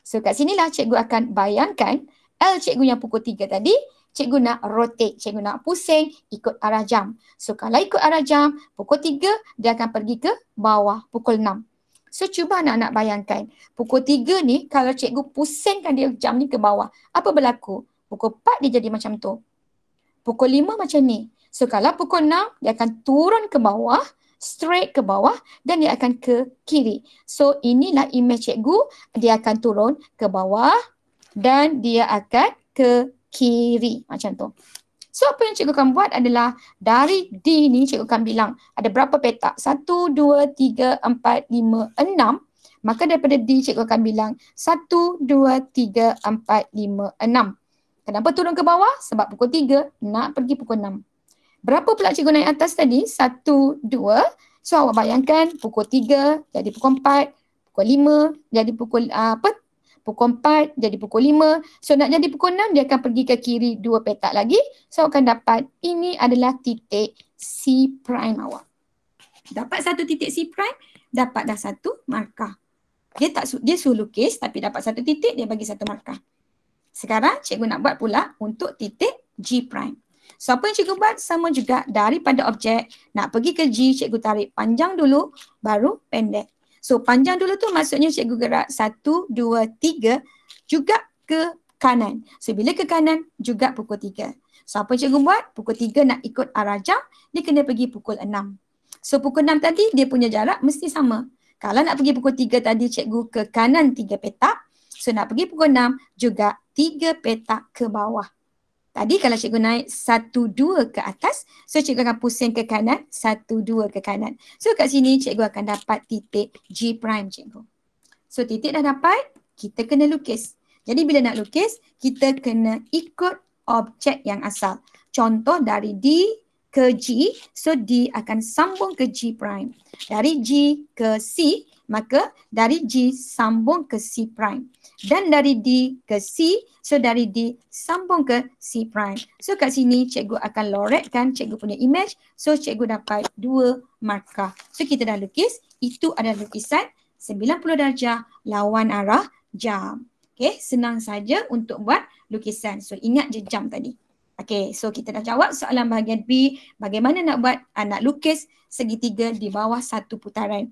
So kat sinilah cikgu akan bayangkan L cikgu yang pukul 3 tadi, cikgu nak rotate, cikgu nak pusing ikut arah jam. So kalau ikut arah jam, pukul 3 dia akan pergi ke bawah pukul 6. So cuba anak-anak bayangkan, pukul 3 ni kalau cikgu pusingkan dia jam ni ke bawah, apa berlaku? Pukul 4 dia jadi macam tu. Pukul 5 macam ni. So kalau pukul 6 dia akan turun ke bawah, straight ke bawah dan dia akan ke kiri. So inilah image cikgu, dia akan turun ke bawah dan dia akan ke kiri macam tu. So apa yang cikgu akan buat adalah dari D ni cikgu akan bilang ada berapa petak? 1, 2, 3, 4, 5, 6. Maka daripada D cikgu akan bilang 1, 2, 3, 4, 5, 6. Kenapa turun ke bawah? Sebab pukul 3 nak pergi pukul 6. Berapa pula cikgu naik atas tadi? 1, 2. So awak bayangkan pukul 3 jadi pukul 4, pukul 5 jadi pukul pukul 4 jadi pukul 5. So nak jadi pukul 6 dia akan pergi ke kiri 2 petak lagi. So akan dapat ini adalah titik C prime awak. Dapat satu titik C prime, dapat dah satu markah. Dia suruh lukis tapi dapat satu titik, dia bagi satu markah. Sekarang cikgu nak buat pula untuk titik G prime. So apa yang cikgu buat sama juga daripada objek nak pergi ke G, cikgu tarik panjang dulu baru pendek. So panjang dulu tu maksudnya cikgu gerak 1, 2, 3 juga ke kanan. So bila ke kanan juga pukul 3. So apa cikgu buat? Pukul 3 nak ikut arah jam, dia kena pergi pukul 6. So pukul 6 tadi dia punya jarak mesti sama. Kalau nak pergi pukul 3 tadi cikgu ke kanan 3 petak. So nak pergi pukul 6 juga 3 petak ke bawah. Tadi kalau cikgu naik 1, 2 ke atas, so cikgu akan pusing ke kanan, 1, 2 ke kanan. So kat sini cikgu akan dapat titik G prime cikgu. So titik dah dapat, kita kena lukis. Jadi bila nak lukis, kita kena ikut objek yang asal. Contoh dari D ke G, so D akan sambung ke G prime. Dari G ke C, maka dari G sambung ke C prime. Dan dari D ke C, so dari D sambung ke C prime. So kat sini cikgu akan loretkan cikgu punya image. So cikgu dapat 2 markah. So kita dah lukis. Itu adalah lukisan 90 darjah lawan arah jam. Okay, senang saja untuk buat lukisan. So ingat je jam tadi. Okay, so kita dah jawab soalan bahagian B. Bagaimana nak buat nak lukis segitiga di bawah satu putaran.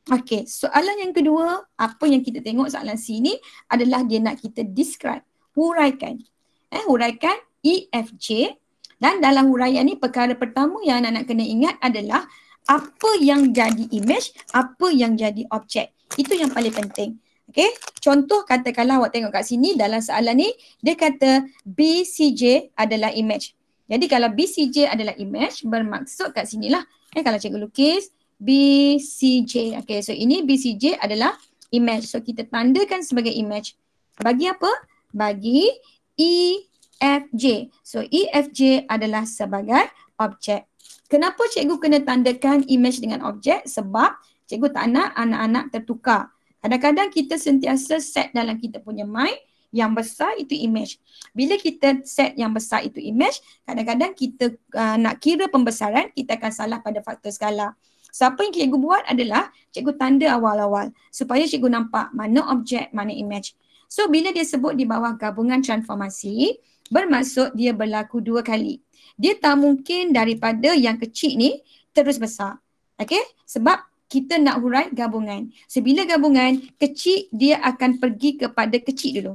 Okey, soalan yang kedua, apa yang kita tengok soalan C ni adalah dia nak kita describe, huraikan. Huraikan EFJ dan dalam huraian ni perkara pertama yang anak-anak kena ingat adalah apa yang jadi image, apa yang jadi objek. Itu yang paling penting. Okey, contoh katakanlah awak tengok kat sini dalam soalan ni dia kata BCJ adalah image. Jadi kalau BCJ adalah image bermaksud kat sinilah kalau cikgu lukis BCJ. Okay, so ini BCJ adalah image. So kita tandakan sebagai image. Bagi apa? Bagi EFJ. So EFJ adalah sebagai objek. Kenapa cikgu kena tandakan image dengan objek? Sebab cikgu tak nak anak-anak tertukar. Kadang-kadang kita sentiasa set dalam kita punya mind yang besar itu image. Bila kita set yang besar itu image, kadang-kadang kita nak kira pembesaran, kita akan salah pada faktor skala. So apa yang cikgu buat adalah cikgu tanda awal-awal supaya cikgu nampak mana objek, mana image. So bila dia sebut di bawah gabungan transformasi, bermaksud dia berlaku 2 kali. Dia tak mungkin daripada yang kecil ni terus besar. Okay? Sebab kita nak hurai gabungan. So bila gabungan, kecil dia akan pergi kepada kecil dulu.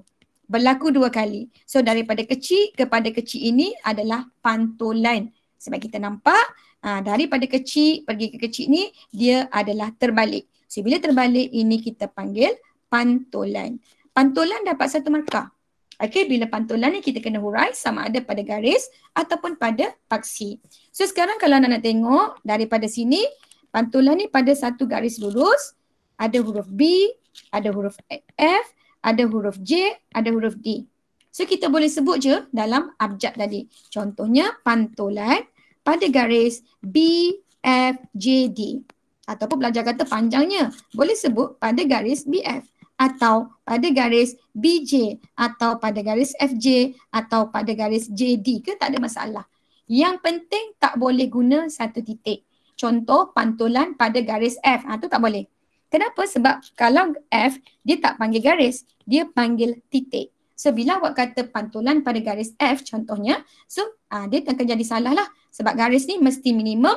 Berlaku 2 kali. So daripada kecil kepada kecil ini adalah pantulan. Sebab kita nampak daripada kecil pergi ke kecil ni dia adalah terbalik. So bila terbalik ini kita panggil pantulan. Pantulan dapat 1 markah. Okay, bila pantulan ni kita kena hurai sama ada pada garis ataupun pada paksi. So sekarang kalau nak tengok daripada sini, pantulan ni pada satu garis lurus, ada huruf B, ada huruf F, ada huruf J, ada huruf D. So kita boleh sebut je dalam abjad tadi. Contohnya pantulan pada garis B, F, J, D. Ataupun pelajar kata panjangnya, boleh sebut pada garis BF. Atau pada garis BJ, atau pada garis FJ, atau pada garis JD ke, tak ada masalah. Yang penting tak boleh guna satu titik. Contoh pantulan pada garis F, tu tak boleh. Kenapa? Sebab kalau F, dia tak panggil garis, dia panggil titik. So bila awak kata pantulan pada garis F contohnya, so dia akan jadi salah lah. Sebab garis ni mesti minimum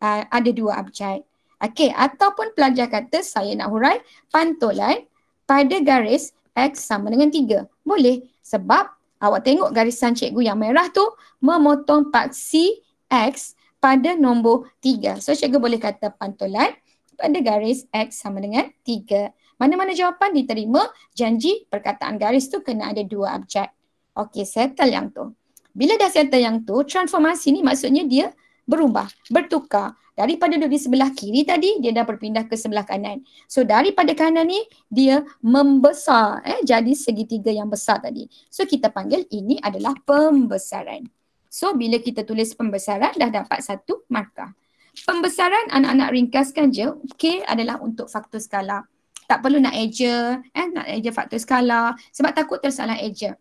ada 2 abjad. Okey, ataupun pelajar kata saya nak hurai pantulan pada garis X sama dengan 3. Boleh. Sebab awak tengok garisan cikgu yang merah tu memotong paksi X pada nombor 3. So cikgu boleh kata pantulan pada garis X sama dengan 3. Mana-mana jawapan diterima, janji perkataan garis tu kena ada 2 abjad. Okey, settle yang tu. Bila dah settle yang tu, transformasi ni maksudnya dia berubah, bertukar. Daripada duduk di sebelah kiri tadi, dia dah berpindah ke sebelah kanan. So daripada kanan ni, dia membesar. Jadi segitiga yang besar tadi. So kita panggil ini adalah pembesaran. So bila kita tulis pembesaran, dah dapat 1 markah. Pembesaran anak-anak ringkaskan je, K adalah untuk faktor skala. Tak perlu nak eja, nak eja faktor skala sebab takut tersalah eja.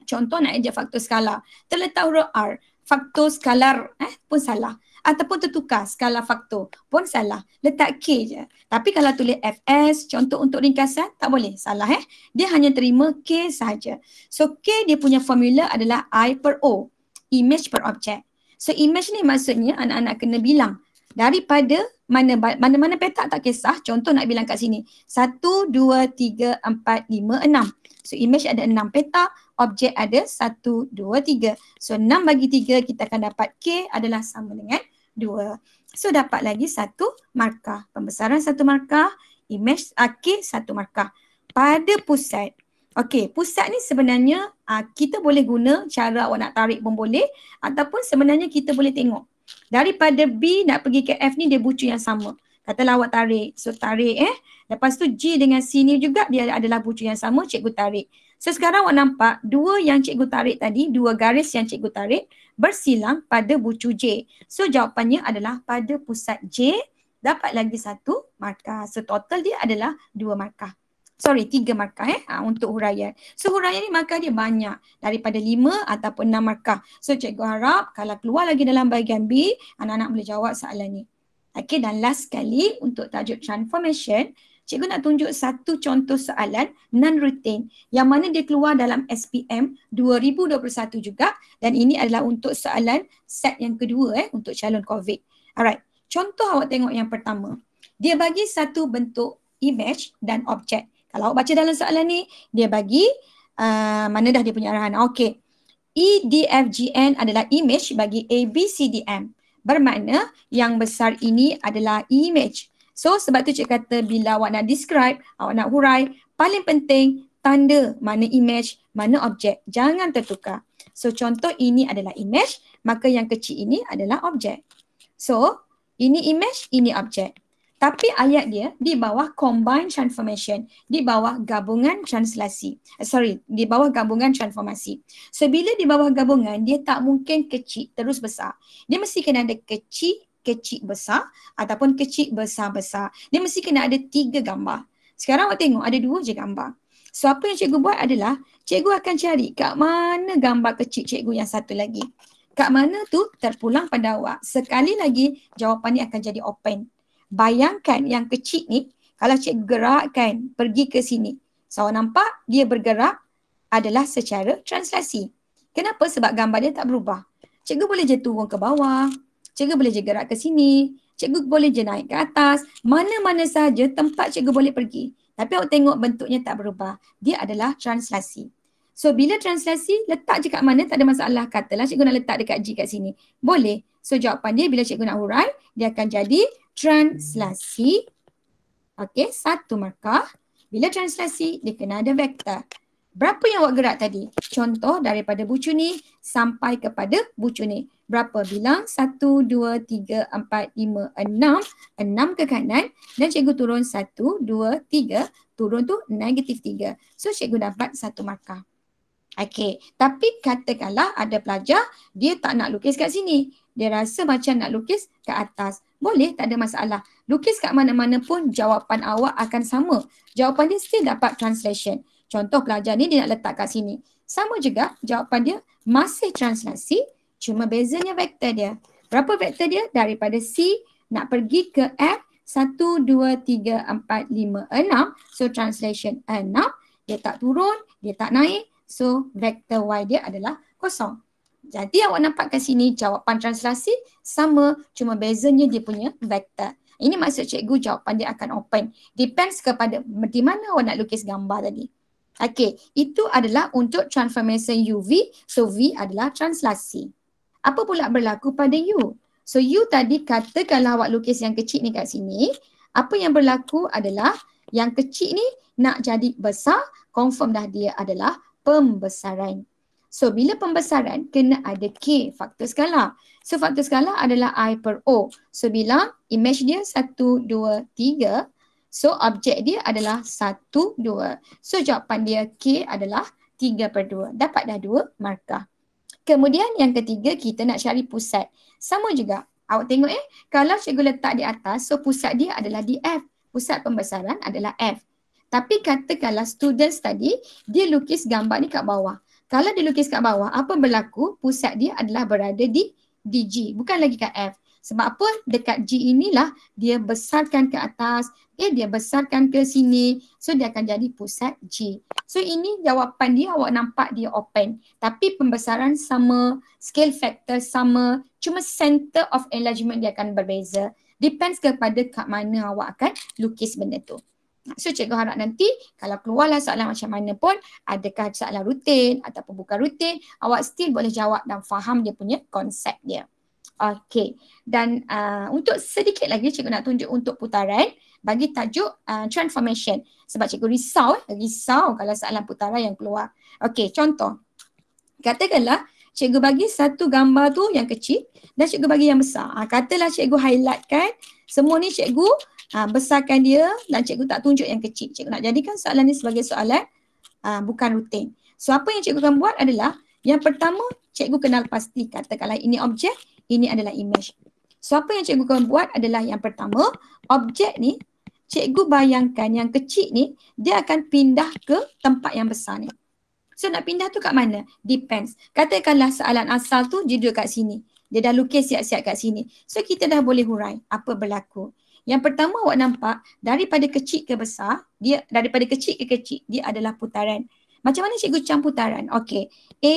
Contoh nak eja faktor skala, terletak huruf R, faktor skalar pun salah. Ataupun tertukar skala faktor pun salah. Letak K je. Tapi kalau tulis FS, contoh untuk ringkasan, tak boleh. Salah Dia hanya terima K sahaja. So K dia punya formula adalah I per O. Image per object. So image ni maksudnya anak-anak kena bilang. Daripada mana-mana petak tak kisah. Contoh nak bilang kat sini. 1, 2, 3, 4, 5, 6. So image ada 6 petak. Objek ada 1, 2, 3. So 6 bagi 3 kita akan dapat K adalah sama dengan 2. So dapat lagi 1 markah. Pembesaran 1 markah. Image K 1 markah. Pada pusat. Okey, pusat ni sebenarnya kita boleh guna cara awak nak tarik pun boleh. Ataupun sebenarnya kita boleh tengok. Daripada B nak pergi ke F ni dia bucu yang sama. Katalah awak tarik. So tarik Lepas tu G dengan C ni juga dia adalah bucu yang sama. Cikgu tarik. So sekarang awak nampak 2 yang cikgu tarik tadi, 2 garis yang cikgu tarik bersilang pada bucu J. So jawapannya adalah pada pusat J dapat lagi 1 markah. So total dia adalah 2 markah. 3 markah untuk huraian. So huraian ni markah dia banyak. Daripada 5 ataupun 6 markah. So cikgu harap kalau keluar lagi dalam bahagian B, anak-anak boleh jawab soalan ni. Okay, dan last sekali untuk tajuk transformation, cikgu nak tunjuk satu contoh soalan non-routine yang mana dia keluar dalam SPM 2021 juga dan ini adalah untuk soalan set yang kedua untuk calon COVID. Alright, contoh awak tengok yang pertama. Dia bagi satu bentuk image dan objek. Kalau awak baca dalam soalan ni, dia bagi mana dah dia punya arahan. Okey. EDFGN adalah image bagi ABCDM. Bermakna yang besar ini adalah image. So sebab tu cikgu kata bila awak nak describe, awak nak hurai, paling penting tanda mana image, mana objek. Jangan tertukar. So contoh ini adalah image, maka yang kecil ini adalah objek. So ini image, ini objek. Tapi ayat dia di bawah combined transformation, di bawah gabungan translasi. Di bawah gabungan transformasi. So bila di bawah gabungan, dia tak mungkin kecil terus besar. Dia mesti kena ada kecil, kecil besar ataupun kecil besar besar. Dia mesti kena ada 3 gambar. Sekarang awak tengok ada 2 je gambar. So apa yang cikgu buat adalah cikgu akan cari kat mana gambar kecil cikgu yang satu lagi. Kat mana tu terpulang pada awak. Sekali lagi jawapan ni akan jadi open. bayangkan yang kecil ni, kalau cikgu gerakkan pergi ke sini. So, awak nampak dia bergerak adalah secara translasi. Kenapa? Sebab gambar dia tak berubah. Cikgu boleh je turun ke bawah, cikgu boleh je gerak ke sini, cikgu boleh je naik ke atas, mana-mana sahaja tempat cikgu boleh pergi. Tapi awak tengok bentuknya tak berubah. Dia adalah translasi. So bila translasi, letak je kat mana tak ada masalah. Katalah cikgu nak letak dekat G kat sini. Boleh. So jawapan dia bila cikgu nak hurai, dia akan jadi translasi. Okey, 1 markah. Bila translasi, dia kena ada vektor. Berapa yang awak gerak tadi? Contoh daripada bucu ni sampai kepada bucu ni. Berapa? Bilang 1, 2, 3, 4, 5, 6. 6 ke kanan dan cikgu turun 1, 2, 3. Turun tu -3. So cikgu dapat 1 markah. Okey, tapi katakanlah ada pelajar dia tak nak lukis kat sini. Dia rasa macam nak lukis kat atas. Boleh, tak ada masalah. Lukis kat mana-mana pun jawapan awak akan sama. Jawapan dia still dapat translation. Contoh pelajar ni dia nak letak kat sini. Sama juga jawapan dia masih translasi, cuma bezanya vektor dia. Berapa vektor dia? Daripada C nak pergi ke F, 1, 2, 3, 4, 5, 6. So translation 6. Dia tak turun, dia tak naik. So, vektor Y dia adalah kosong. Jadi, awak nampak kat sini jawapan translasi sama, cuma bezanya dia punya vektor. Ini maksud cikgu jawapan dia akan open. Depends kepada di mana awak nak lukis gambar tadi. Okey, itu adalah untuk transformation UV. So, V adalah translasi. Apa pula berlaku pada U? So, U tadi katakanlah awak lukis yang kecil ni kat sini. Apa yang berlaku adalah yang kecil ni nak jadi besar, confirm dah dia adalah pembesaran. So, bila pembesaran, kena ada K, faktor skala. So, faktor skala adalah I per O. So, bilang image dia 1, 2, 3. So, objek dia adalah 1, 2. So, jawapan dia K adalah 3 per 2. Dapat dah 2 markah. Kemudian, yang ketiga, kita nak cari pusat. Sama juga. Awak tengok kalau cikgu letak di atas, so pusat dia adalah di F. Pusat pembesaran adalah F. Tapi katakanlah students tadi, dia lukis gambar ni kat bawah. Kalau dia lukis kat bawah, apa berlaku? Pusat dia adalah berada di G, bukan lagi kat F. Sebab apa? Dekat G inilah dia besarkan ke atas, dia besarkan ke sini. So dia akan jadi pusat G. So ini jawapan dia, awak nampak dia open. Tapi pembesaran sama, scale factor sama, cuma center of enlargement dia akan berbeza. Depends kepada kat mana awak akan lukis benda tu. So cikgu harap nanti kalau keluarlah soalan macam mana pun, adakah soalan rutin ataupun bukan rutin, awak still boleh jawab dan faham dia punya konsep dia. Okey, dan untuk sedikit lagi cikgu nak tunjuk untuk putaran bagi tajuk transformation. Sebab cikgu risau kalau soalan putaran yang keluar. Okey, contoh. Katakanlah cikgu bagi satu gambar tu yang kecil dan cikgu bagi yang besar. Katalah cikgu highlightkan semua ni cikgu besarkan dia dan cikgu tak tunjuk yang kecil. Cikgu nak jadikan soalan ni sebagai soalan bukan rutin. So apa yang cikgu akan buat adalah yang pertama cikgu kenal pasti katakanlah ini objek, ini adalah image. So apa yang cikgu akan buat adalah yang pertama objek ni cikgu bayangkan yang kecil ni dia akan pindah ke tempat yang besar ni. So nak pindah tu kat mana? Depends. Katakanlah soalan asal tu dia duduk kat sini. Dia dah lukis siap-siap kat sini. So kita dah boleh hurai apa berlaku. Yang pertama awak nampak daripada kecil ke besar, daripada kecil ke kecil, dia adalah putaran. Macam mana cikgu cam putaran? Okey. A,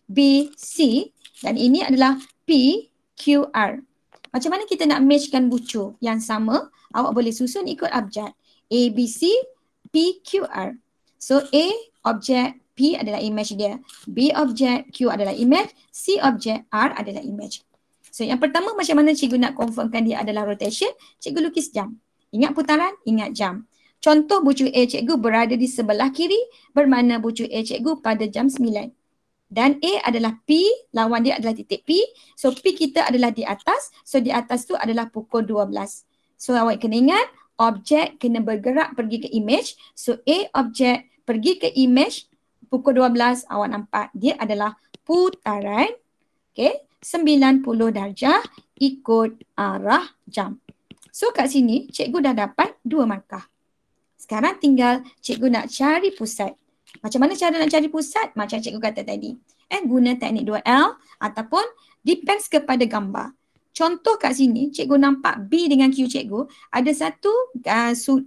B, C dan ini adalah P, Q, R. Macam mana kita nak matchkan bucu yang sama? Awak boleh susun ikut abjad. A, B, C, P, Q, R. So A, objek, P adalah image dia. B, objek, Q adalah image, C, objek, R adalah image. So yang pertama macam mana cikgu nak confirmkan dia adalah rotation, cikgu lukis jam. Ingat putaran, ingat jam. Contoh bucu A cikgu berada di sebelah kiri, bermakna bucu A cikgu pada jam 9. Dan A adalah P, lawan dia adalah titik P. So P kita adalah di atas, so di atas tu adalah pukul 12. So awak kena ingat, objek kena bergerak pergi ke image. So A objek pergi ke image, pukul 12 awak nampak dia adalah putaran. Okay. 90 darjah ikut arah jam. So kat sini cikgu dah dapat 2 markah. Sekarang tinggal cikgu nak cari pusat. Macam mana cara nak cari pusat? Macam cikgu kata tadi. Guna teknik 2L ataupun depends kepada gambar. Contoh kat sini, cikgu nampak B dengan Q cikgu, ada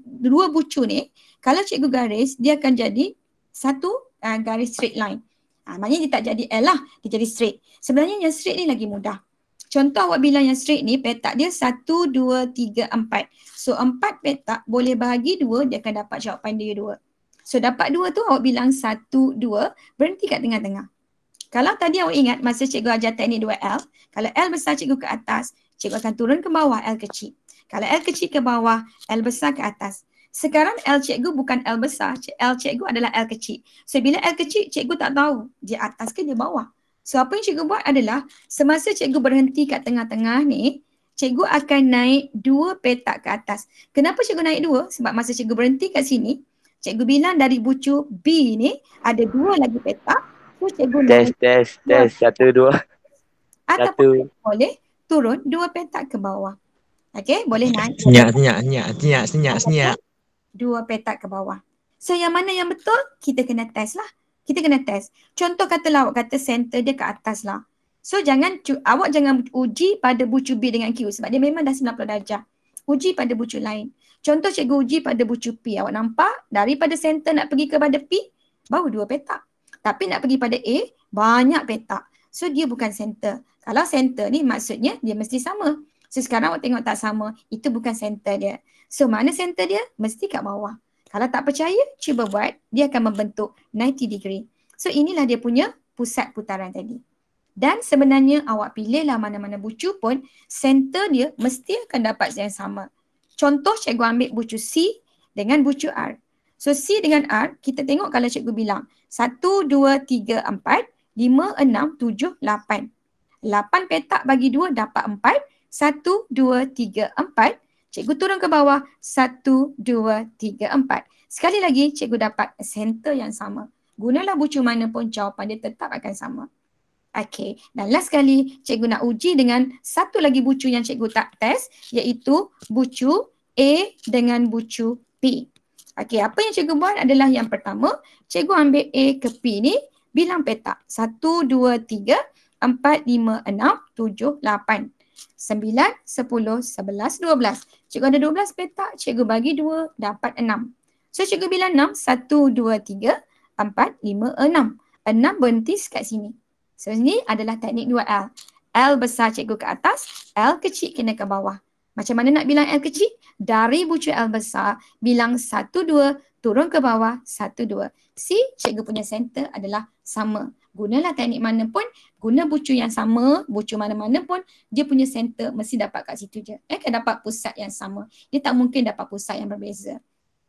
dua bucu ni, kalau cikgu garis, dia akan jadi satu garis straight line. Maknanya dia tak jadi L lah, dia jadi straight. Sebenarnya yang straight ni lagi mudah. Contoh awak bilang yang straight ni, petak dia 1, 2, 3, 4. So 4 petak boleh bahagi 2, dia akan dapat jawapan dia 2. So dapat 2 tu awak bilang 1, 2, berhenti kat tengah-tengah. Kalau tadi awak ingat masa cikgu ajar teknik 2L, kalau L besar cikgu ke atas, cikgu akan turun ke bawah L kecil. Kalau L kecil ke bawah, L besar ke atas. Sekarang L cikgu bukan L besar, L cikgu adalah L kecil. So bila L kecil, cikgu tak tahu dia atas ke dia bawah. So apa yang cikgu buat adalah semasa cikgu berhenti kat tengah-tengah ni, cikgu akan naik 2 petak ke atas. Kenapa cikgu naik 2? Sebab masa cikgu berhenti kat sini, cikgu bilang dari bucu B ni ada 2 lagi petak. So cikgu naik Test 1, 2. ataupun boleh turun 2 petak ke bawah. Okey, boleh naik Senyap. 2 petak ke bawah. So yang mana yang betul? Kita kena test lah. Kita kena test. Contoh katalah awak kata center dia ke atas lah. So awak jangan uji pada bucu B dengan Q sebab dia memang dah 90 darjah. Uji pada bucu lain. Contoh cikgu uji pada bucu P. Awak nampak daripada center nak pergi kepada P, baru 2 petak. Tapi nak pergi pada A, banyak petak. So dia bukan center. Kalau center ni maksudnya dia mesti sama. So sekarang awak tengok tak sama, itu bukan center dia. So mana center dia? Mesti kat bawah. Kalau tak percaya, cuba buat. Dia akan membentuk 90 degree. So inilah dia punya pusat putaran tadi. Dan sebenarnya awak pilihlah mana-mana bucu pun, center dia mesti akan dapat yang sama. Contoh cikgu ambil bucu C dengan bucu R. So C dengan R, kita tengok kalau cikgu bilang 1, 2, 3, 4, 5, 6, 7, 8. 8 petak bagi 2 dapat 4. 1, 2, 3, 4. Cikgu turun ke bawah. 1, 2, 3, 4. Sekali lagi cikgu dapat center yang sama. Gunalah bucu mana pun jawapan dia tetap akan sama. Okey, dan last sekali cikgu nak uji dengan satu lagi bucu yang cikgu tak test, iaitu bucu A dengan bucu P. Okey, apa yang cikgu buat adalah yang pertama, cikgu ambil A ke P ni, bilang petak. 1, 2, 3, 4, 5, 6, 7, 8. 9, 10, 11, 12. Cikgu ada 12 petak, cikgu bagi 2, dapat 6. So cikgu bilang 6, 1, 2, 3, 4, 5, 6. 6 berhenti kat sini. So ini adalah teknik 2L. L besar cikgu ke atas, L kecil kena ke bawah. Macam mana nak bilang L kecil? Dari bucu L besar, bilang 1, 2, turun ke bawah, 1, 2. C, cikgu punya center adalah sama. Gunalah teknik mana pun, guna bucu yang sama, bucu mana-mana pun, dia punya center mesti dapat kat situ je. Kan dapat pusat yang sama. Dia tak mungkin dapat pusat yang berbeza.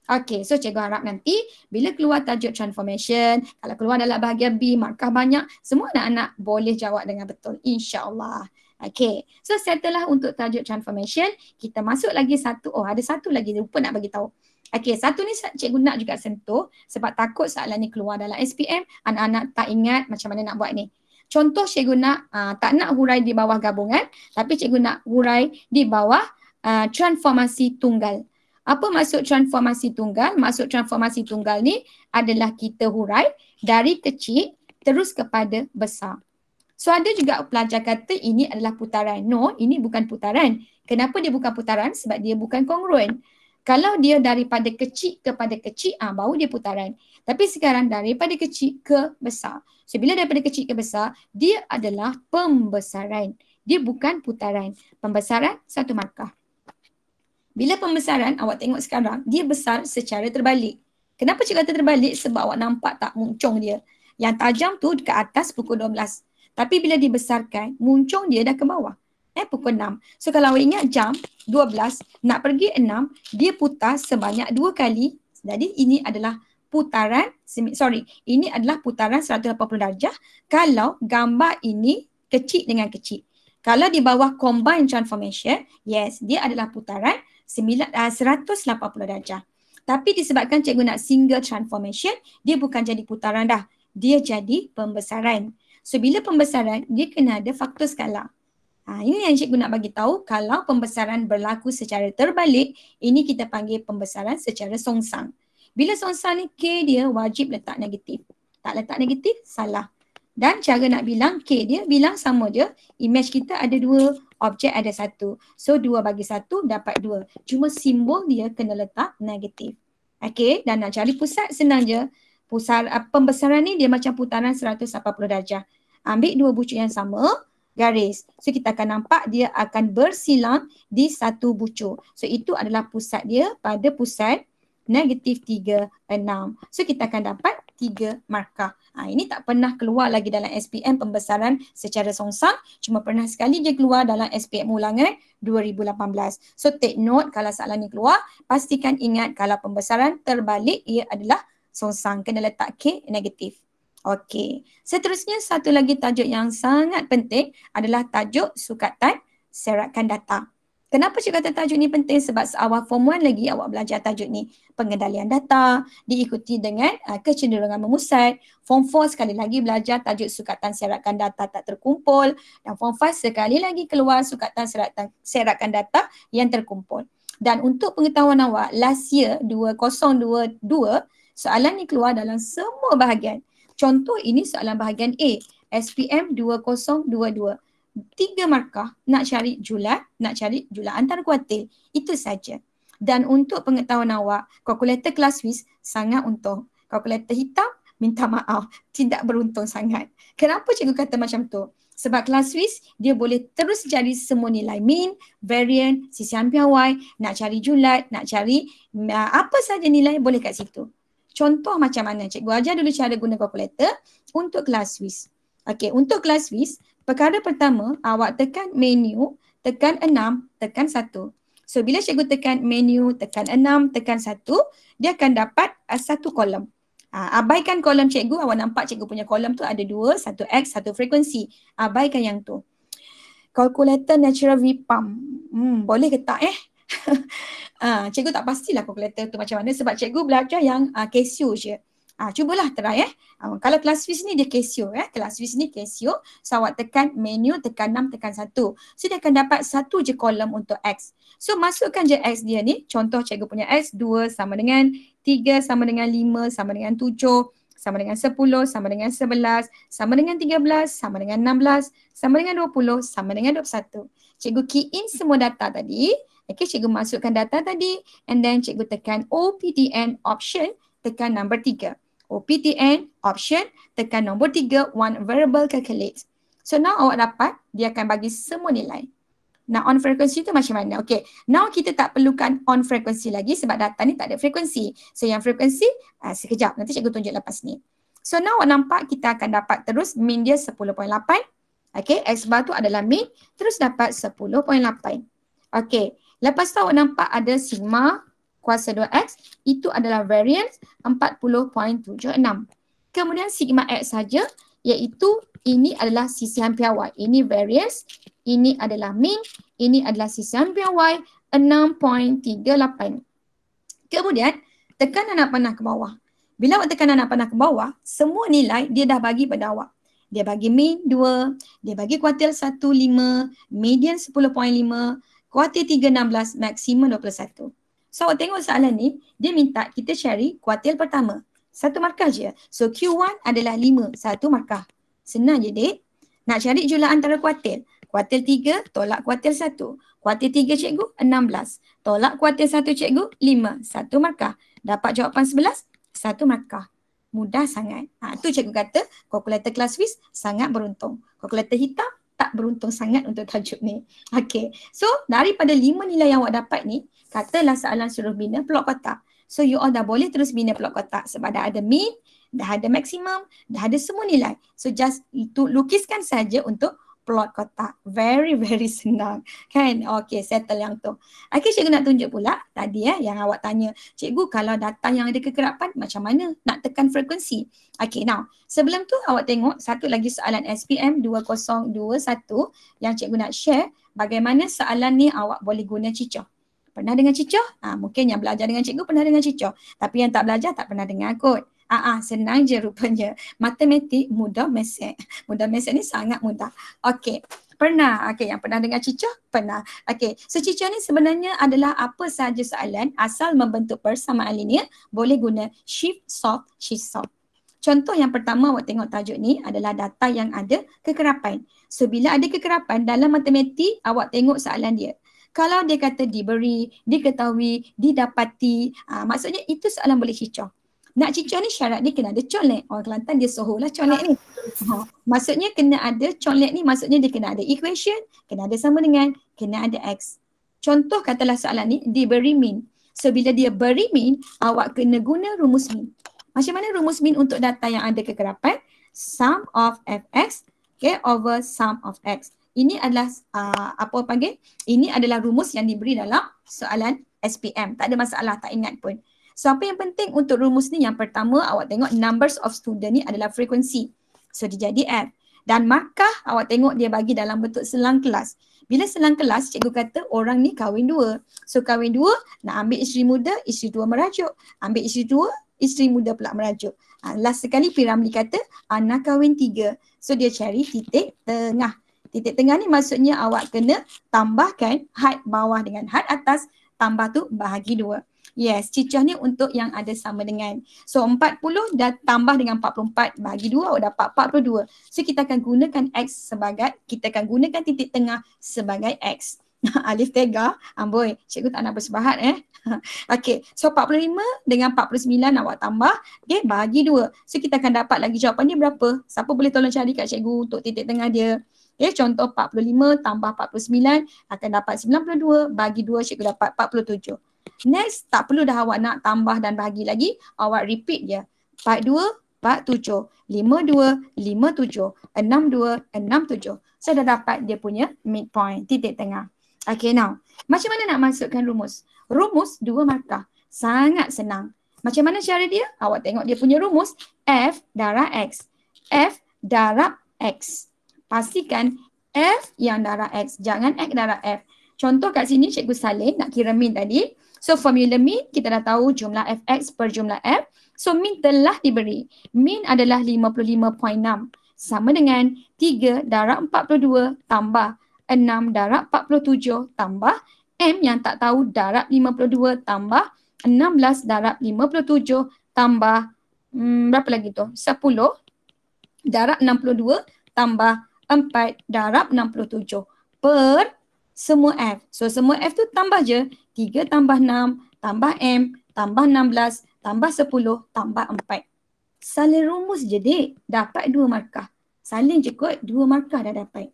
Okey, so cikgu harap nanti bila keluar tajuk transformation, kalau keluar dalam bahagian B, markah banyak, semua anak-anak boleh jawab dengan betul. InsyaAllah. Okey, so setelah untuk tajuk transformation, kita masuk lagi satu. Oh, ada satu lagi, lupa nak bagi tahu. Okey, satu ni cikgu nak juga sentuh sebab takut soalan ni keluar dalam SPM, anak-anak tak ingat macam mana nak buat ni. Contoh cikgu nak, tak nak hurai di bawah gabungan, tapi cikgu nak hurai di bawah transformasi tunggal. Apa maksud transformasi tunggal? Maksud transformasi tunggal ni adalah kita hurai dari kecil terus kepada besar. So ada juga pelajar kata ini adalah putaran. No, ini bukan putaran. Kenapa dia bukan putaran? Sebab dia bukan kongruen. Kalau dia daripada kecil kepada kecil, baru dia putaran. Tapi sekarang daripada kecil ke besar. So bila daripada kecil ke besar, dia adalah pembesaran. Dia bukan putaran. Pembesaran satu markah. Bila pembesaran, awak tengok sekarang, dia besar secara terbalik. Kenapa cikgu kata terbalik? Sebab awak nampak tak muncung dia. Yang tajam tu dekat atas pukul 12. Tapi bila dibesarkan, muncung dia dah ke bawah. Pukul 6. So kalau awak ingat jam 12, nak pergi 6, dia putar sebanyak 2 kali. Jadi ini adalah putaran, ini adalah putaran 180 darjah kalau gambar ini kecil dengan kecil. Kalau di bawah combined transformation, yes, dia adalah putaran 180 darjah. Tapi disebabkan cikgu nak single transformation, dia bukan jadi putaran dah. Dia jadi pembesaran. So bila pembesaran, dia kena ada faktor skala. Ini yang cikgu nak bagi tahu, kalau pembesaran berlaku secara terbalik, ini kita panggil pembesaran secara songsang. Bila songsang ni K dia wajib letak negatif. Tak letak negatif, salah. Dan cara nak bilang K dia, bilang sama je. Image kita ada 2 objek ada 1. So 2 bagi 1 dapat 2. Cuma simbol dia kena letak negatif. Okey, dan nak cari pusat senang je. Pusat pembesaran ni dia macam putaran 180 darjah. Ambil dua bucu yang sama, garis. So kita akan nampak dia akan bersilang di satu bucu. So itu adalah pusat dia pada pusat negatif 3, 6. So kita akan dapat 3 markah. Ini tak pernah keluar lagi dalam SPM pembesaran secara songsang. Cuma pernah sekali je keluar dalam SPM ulangan 2018. So take note kalau soalan ni keluar, pastikan ingat kalau pembesaran terbalik ia adalah songsang. Kena letak K negatif. Okey. Seterusnya satu lagi tajuk yang sangat penting adalah tajuk sukatan serakan data. Kenapa cikgu kata tajuk ni penting? Sebab seawal form 1 lagi awak belajar tajuk ni. Pengendalian data, diikuti dengan kecenderungan memusat. Form 4 sekali lagi belajar tajuk sukatan serakan data tak terkumpul. Dan form 5 sekali lagi keluar sukatan serakan data yang terkumpul. Dan untuk pengetahuan awak, last year 2022, soalan ni keluar dalam semua bahagian. Contoh ini soalan bahagian A, SPM 2022. 3 markah, nak cari jumlah antara kuartil. Itu saja. Dan untuk pengetahuan awak, kalkulator kelas Swiss sangat untung. Kalkulator hitam, minta maaf, tidak beruntung sangat. Kenapa cikgu kata macam tu? Sebab kelas Swiss, dia boleh terus cari semua nilai mean, variant, sisian piawai, nak cari julat, nak cari apa saja nilai boleh kat situ. Contoh macam mana? Cikgu ajar dulu cara guna kalkulator untuk kelas Swiss. Okey, untuk kelas Swiss, perkara pertama, awak tekan menu, tekan 6, tekan 1. So, bila cikgu tekan menu, tekan 6, tekan 1, dia akan dapat satu kolom. Abaikan kolom cikgu, awak nampak cikgu punya kolom tu ada 2, satu X, satu frekuensi. Abaikan yang tu. Calculator natural V-pump. Boleh ke tak cikgu tak pastilah kalkulator tu macam mana sebab cikgu belajar yang Casio je. Cubalah try kalau kelas Swiss ni dia Casio kelas Swiss ni Casio. So awak tekan menu, tekan 6, tekan 1. So dia akan dapat satu je kolom untuk X. So masukkan je X dia ni. Contoh cikgu punya X 2 sama dengan 3 sama dengan 5 sama dengan 7 sama dengan 10 sama dengan 11 sama dengan 13 sama dengan 16 sama dengan 20 sama dengan 21. Cikgu key in semua data tadi. Okay, cikgu masukkan data tadi and then cikgu tekan OPTN option, tekan nombor 3. OPTN option, tekan nombor 3, one variable calculate. So now awak dapat, dia akan bagi semua nilai. Nah, on frekuensi tu macam mana? Okay, now kita tak perlukan on frekuensi lagi sebab data ni tak ada frekuensi. So yang frekuensi, sekejap, nanti cikgu tunjuk lepas ni. So now awak nampak kita akan dapat terus mean dia 10.8. Okay, X bar tu adalah mean, terus dapat 10.8. Okay, lepas tu awak nampak ada sigma kuasa 2X, itu adalah variance 40.76. Kemudian sigma X saja, iaitu ini adalah sisihan piawai. Ini variance, ini adalah mean, ini adalah sisihan piawai 6.38. Kemudian tekan anak panah ke bawah. Bila awak tekan anak panah ke bawah, semua nilai dia dah bagi pada awak. Dia bagi mean 2, dia bagi kuartil 1, 5, median 10.5, kuartil 3, 16, maksimum 21. So awak tengok soalan ni, dia minta kita cari kuartil pertama. Satu markah je. So Q1 adalah 5, satu markah. Senang je dek. Nak cari jumlah antara kuartil. Kuartil 3 tolak kuartil 1. Kuartil 3 cikgu 16. Tolak kuartil 1 cikgu 5. Satu markah. Dapat jawapan 11, satu markah. Mudah sangat. Tu cikgu kata kalkulator kelas Swiss sangat beruntung. Kalkulator hitam tak beruntung sangat untuk tajuk ni. Okay. So daripada 5 nilai yang awak dapat ni, katalah soalan suruh bina plot kotak. So you all dah boleh terus bina plot kotak sebab dah ada mean, dah ada maksimum, dah ada semua nilai. So just itu lukiskan saja untuk plot kotak. Very senang. Kan? Okay, settle yang tu. Okay, cikgu nak tunjuk pula tadi yang awak tanya. Cikgu kalau data yang ada kekerapan macam mana? Nak tekan frekuensi. Okay, now sebelum tu awak tengok satu lagi soalan SPM 2021 yang cikgu nak share bagaimana soalan ni awak boleh guna cicoh. Pernah dengar cicoh? Mungkin yang belajar dengan cikgu pernah dengar cicoh. Tapi yang tak belajar tak pernah dengar kot. Senang je rupanya. Matematik mudah mesej. Mudah mesej ni sangat mudah. Okey. Pernah? Okey, yang pernah dengar cicoh? Pernah. Okey. So cicoh ni sebenarnya adalah apa sahaja soalan asal membentuk persamaan linear boleh guna shift solve, shift solve. Contoh yang pertama awak tengok tajuk ni adalah data yang ada kekerapan. So bila ada kekerapan dalam matematik, awak tengok soalan dia. Kalau dia kata diberi, diketahui, didapati, maksudnya itu soalan boleh cicah. Nak cicah ni syarat dia kena ada colek. Orang Kelantan dia soho lah colek ni. Maksudnya kena ada colek ni, maksudnya dia kena ada equation, kena ada sama dengan, kena ada X. Contoh katalah soalan ni diberi min. So bila dia beri min, awak kena guna rumus min. Macam mana rumus min untuk data yang ada kekerapan? Sum of fx over sum of x. Ini adalah apa panggil? Ini adalah rumus yang diberi dalam soalan SPM. Tak ada masalah, tak ingat pun. So apa yang penting untuk rumus ni? Yang pertama awak tengok numbers of student ni adalah frekuensi. So dia jadi F. Dan markah awak tengok dia bagi dalam bentuk selang kelas. Bila selang kelas, cikgu kata orang ni kahwin 2. So kahwin 2, nak ambil isteri muda, isteri tua merajuk. Ambil isteri tua, isteri muda pula merajuk. Last sekali P. Ramli kata anak kahwin 3. So dia cari titik tengah. Titik tengah ni maksudnya awak kena tambahkan had bawah dengan had atas, tambah tu bahagi 2. Yes, cicah ni untuk yang ada sama dengan. So 40 dah tambah dengan 44 bahagi 2 awak dapat 42. So kita akan gunakan X sebagai, kita akan gunakan titik tengah sebagai X. Alif tega, amboi, cikgu tak nak bersebahat Okey, so 45 dengan 49 awak tambah, okey, bahagi 2. So kita akan dapat lagi jawapan dia berapa? Siapa boleh tolong cari kat cikgu untuk titik tengah dia? Okey, contoh 45 tambah 49 akan dapat 92, bagi 2 cikgu dapat 47. Next, tak perlu dah awak nak tambah dan bahagi lagi, awak repeat je. 42, 47, 52, 57, 62, 67. So dah dapat dia punya midpoint, titik tengah. Okay, now, macam mana nak masukkan rumus? Rumus 2 markah. Sangat senang. Macam mana cara dia? Awak tengok dia punya rumus, F darab X. F darab X. Pastikan F yang darab X. Jangan X darab F. Contoh kat sini cikgu salin nak kira min tadi. So formula min kita dah tahu jumlah Fx per jumlah F. So min telah diberi. Min adalah 55.6. Sama dengan 3 darab 42 tambah 6 darab 47 tambah M yang tak tahu darab 52 tambah 16 darab 57 tambah berapa lagi tu? 10 darab 62 tambah 4 darab 67 per semua F. So semua F tu tambah je 3 tambah 6 tambah M tambah 16 tambah 10 tambah 4. Salin rumus je dek, dapat 2 markah. Salin je kot 2 markah dah dapat.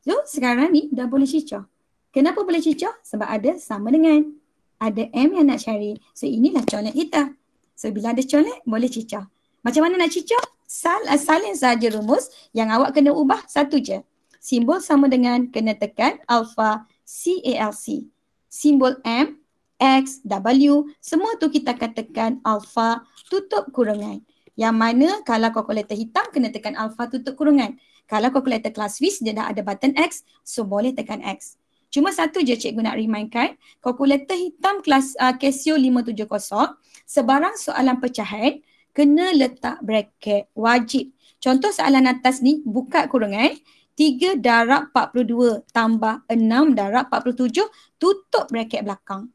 So sekarang ni dah boleh cicah. Kenapa boleh cicah? Sebab ada sama dengan. Ada M yang nak cari. So inilah colek kita. So bila ada colek boleh cicah. Macam mana nak cicah? Salin saja rumus yang awak kena ubah satu je. Simbol sama dengan kena tekan alpha CALC. Simbol M, X, W, semua tu kita akan tekan alpha tutup kurungan. Yang mana kalau kalkulator hitam kena tekan alpha tutup kurungan. Kalau kalkulator kelas Swiss dia dah ada button X, so boleh tekan X. Cuma satu je cikgu nak remindkan, kalkulator hitam kelas Casio 570, sebarang soalan pecahan kena letak bracket, wajib. Contoh soalan atas ni, buka kurungan, 3 darab 42 tambah 6 darab 47, tutup bracket belakang.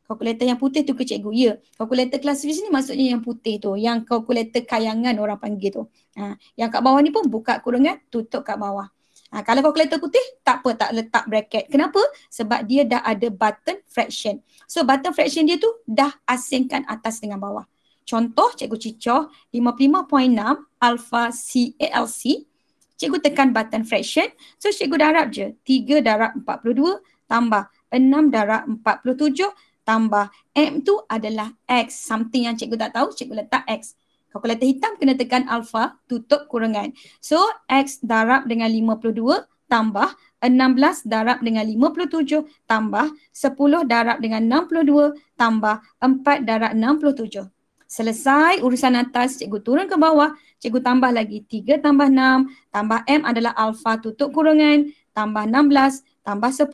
Kalkulator yang putih tu ke cikgu? Ya. Kalkulator kelas Swiss ni maksudnya yang putih tu. Yang kalkulator kayangan orang panggil tu. Yang kat bawah ni pun buka kurungan, tutup kat bawah. Kalau kalkulator putih, tak apa, tak letak bracket. Kenapa? Sebab dia dah ada button fraction. So button fraction dia tu dah asingkan atas dengan bawah. Contoh cikgu cicah 55.6 alpha CALC. Cikgu tekan button fraction. So cikgu darab je. 3 darab 42 tambah 6 darab 47 tambah M tu adalah X. Something yang cikgu tak tahu, cikgu letak X. Kalkulator hitam kena tekan alpha, tutup kurungan. So X darab dengan 52 tambah 16 darab dengan 57 tambah 10 darab dengan 62 tambah 4 darab 67. Selesai urusan atas, cikgu turun ke bawah, cikgu tambah lagi 3 tambah 6 tambah M adalah alpha tutup kurungan tambah 16 tambah 10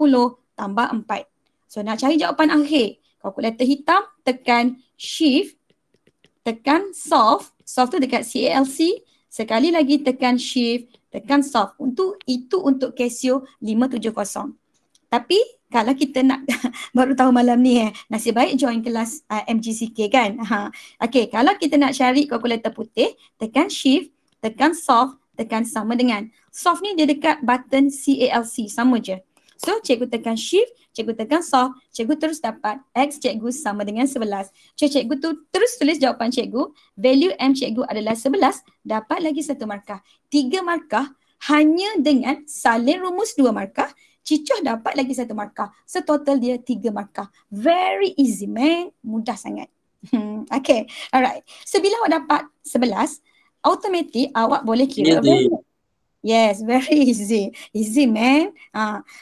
tambah 4. So nak cari jawapan akhir, kalkulator hitam tekan shift, tekan solve. Solve tu dekat CALC. Sekali lagi tekan shift, tekan solve. Itu untuk Casio 570. Tapi kalau kita nak baru tahu malam ni nasib baik join kelas MGCK kan. Okay, kalau kita nak cari kalkulator putih, tekan shift, tekan solve, tekan sama dengan. Solve ni dia dekat button CALC, sama je. So cikgu tekan shift, cikgu tekan solve, cikgu terus dapat X cikgu sama dengan 11. So cikgu tu terus tulis jawapan cikgu, value M cikgu adalah 11, dapat lagi 1 markah. 3 markah hanya dengan salin rumus 2 markah, Cicoh dapat lagi 1 markah. So total dia 3 markah. Very easy man, mudah sangat. Okay, alright. So bila awak dapat 11, automatic awak boleh kira. Yes, very easy. Easy man.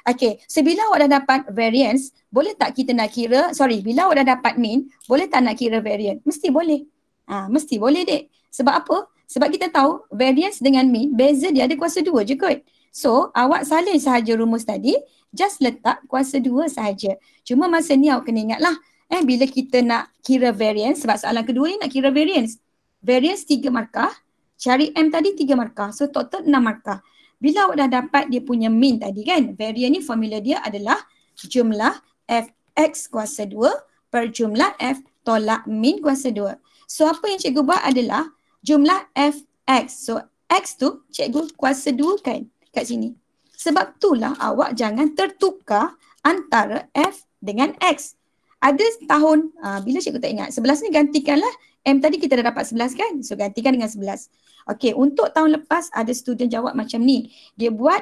Okay, so bila awak dah dapat variance, boleh tak kita nak kira, bila awak dah dapat mean, boleh tak nak kira variance? Mesti boleh. Mesti boleh dek. Sebab apa? Sebab kita tahu variance dengan mean, beza dia ada kuasa 2 je kot. So, awak salin sahaja rumus tadi, just letak kuasa 2 sahaja. Cuma masa ni awak kena ingatlah, bila kita nak kira variance, sebab soalan kedua ni nak kira variance. Variance 3 markah, cari M tadi 3 markah. So, total 6 markah. Bila awak dah dapat dia punya mean tadi kan, variance ni formula dia adalah jumlah Fx kuasa 2 per jumlah F tolak mean kuasa 2. So, apa yang cikgu buat adalah jumlah Fx. So, X tu cikgu kuasa 2 kan kat sini. Sebab itulah awak jangan tertukar antara F dengan X. Ada tahun, bila cikgu tak ingat, 11 ni gantikanlah, M tadi kita dah dapat 11 kan? So gantikan dengan 11. Okey, untuk tahun lepas ada student jawab macam ni. Dia buat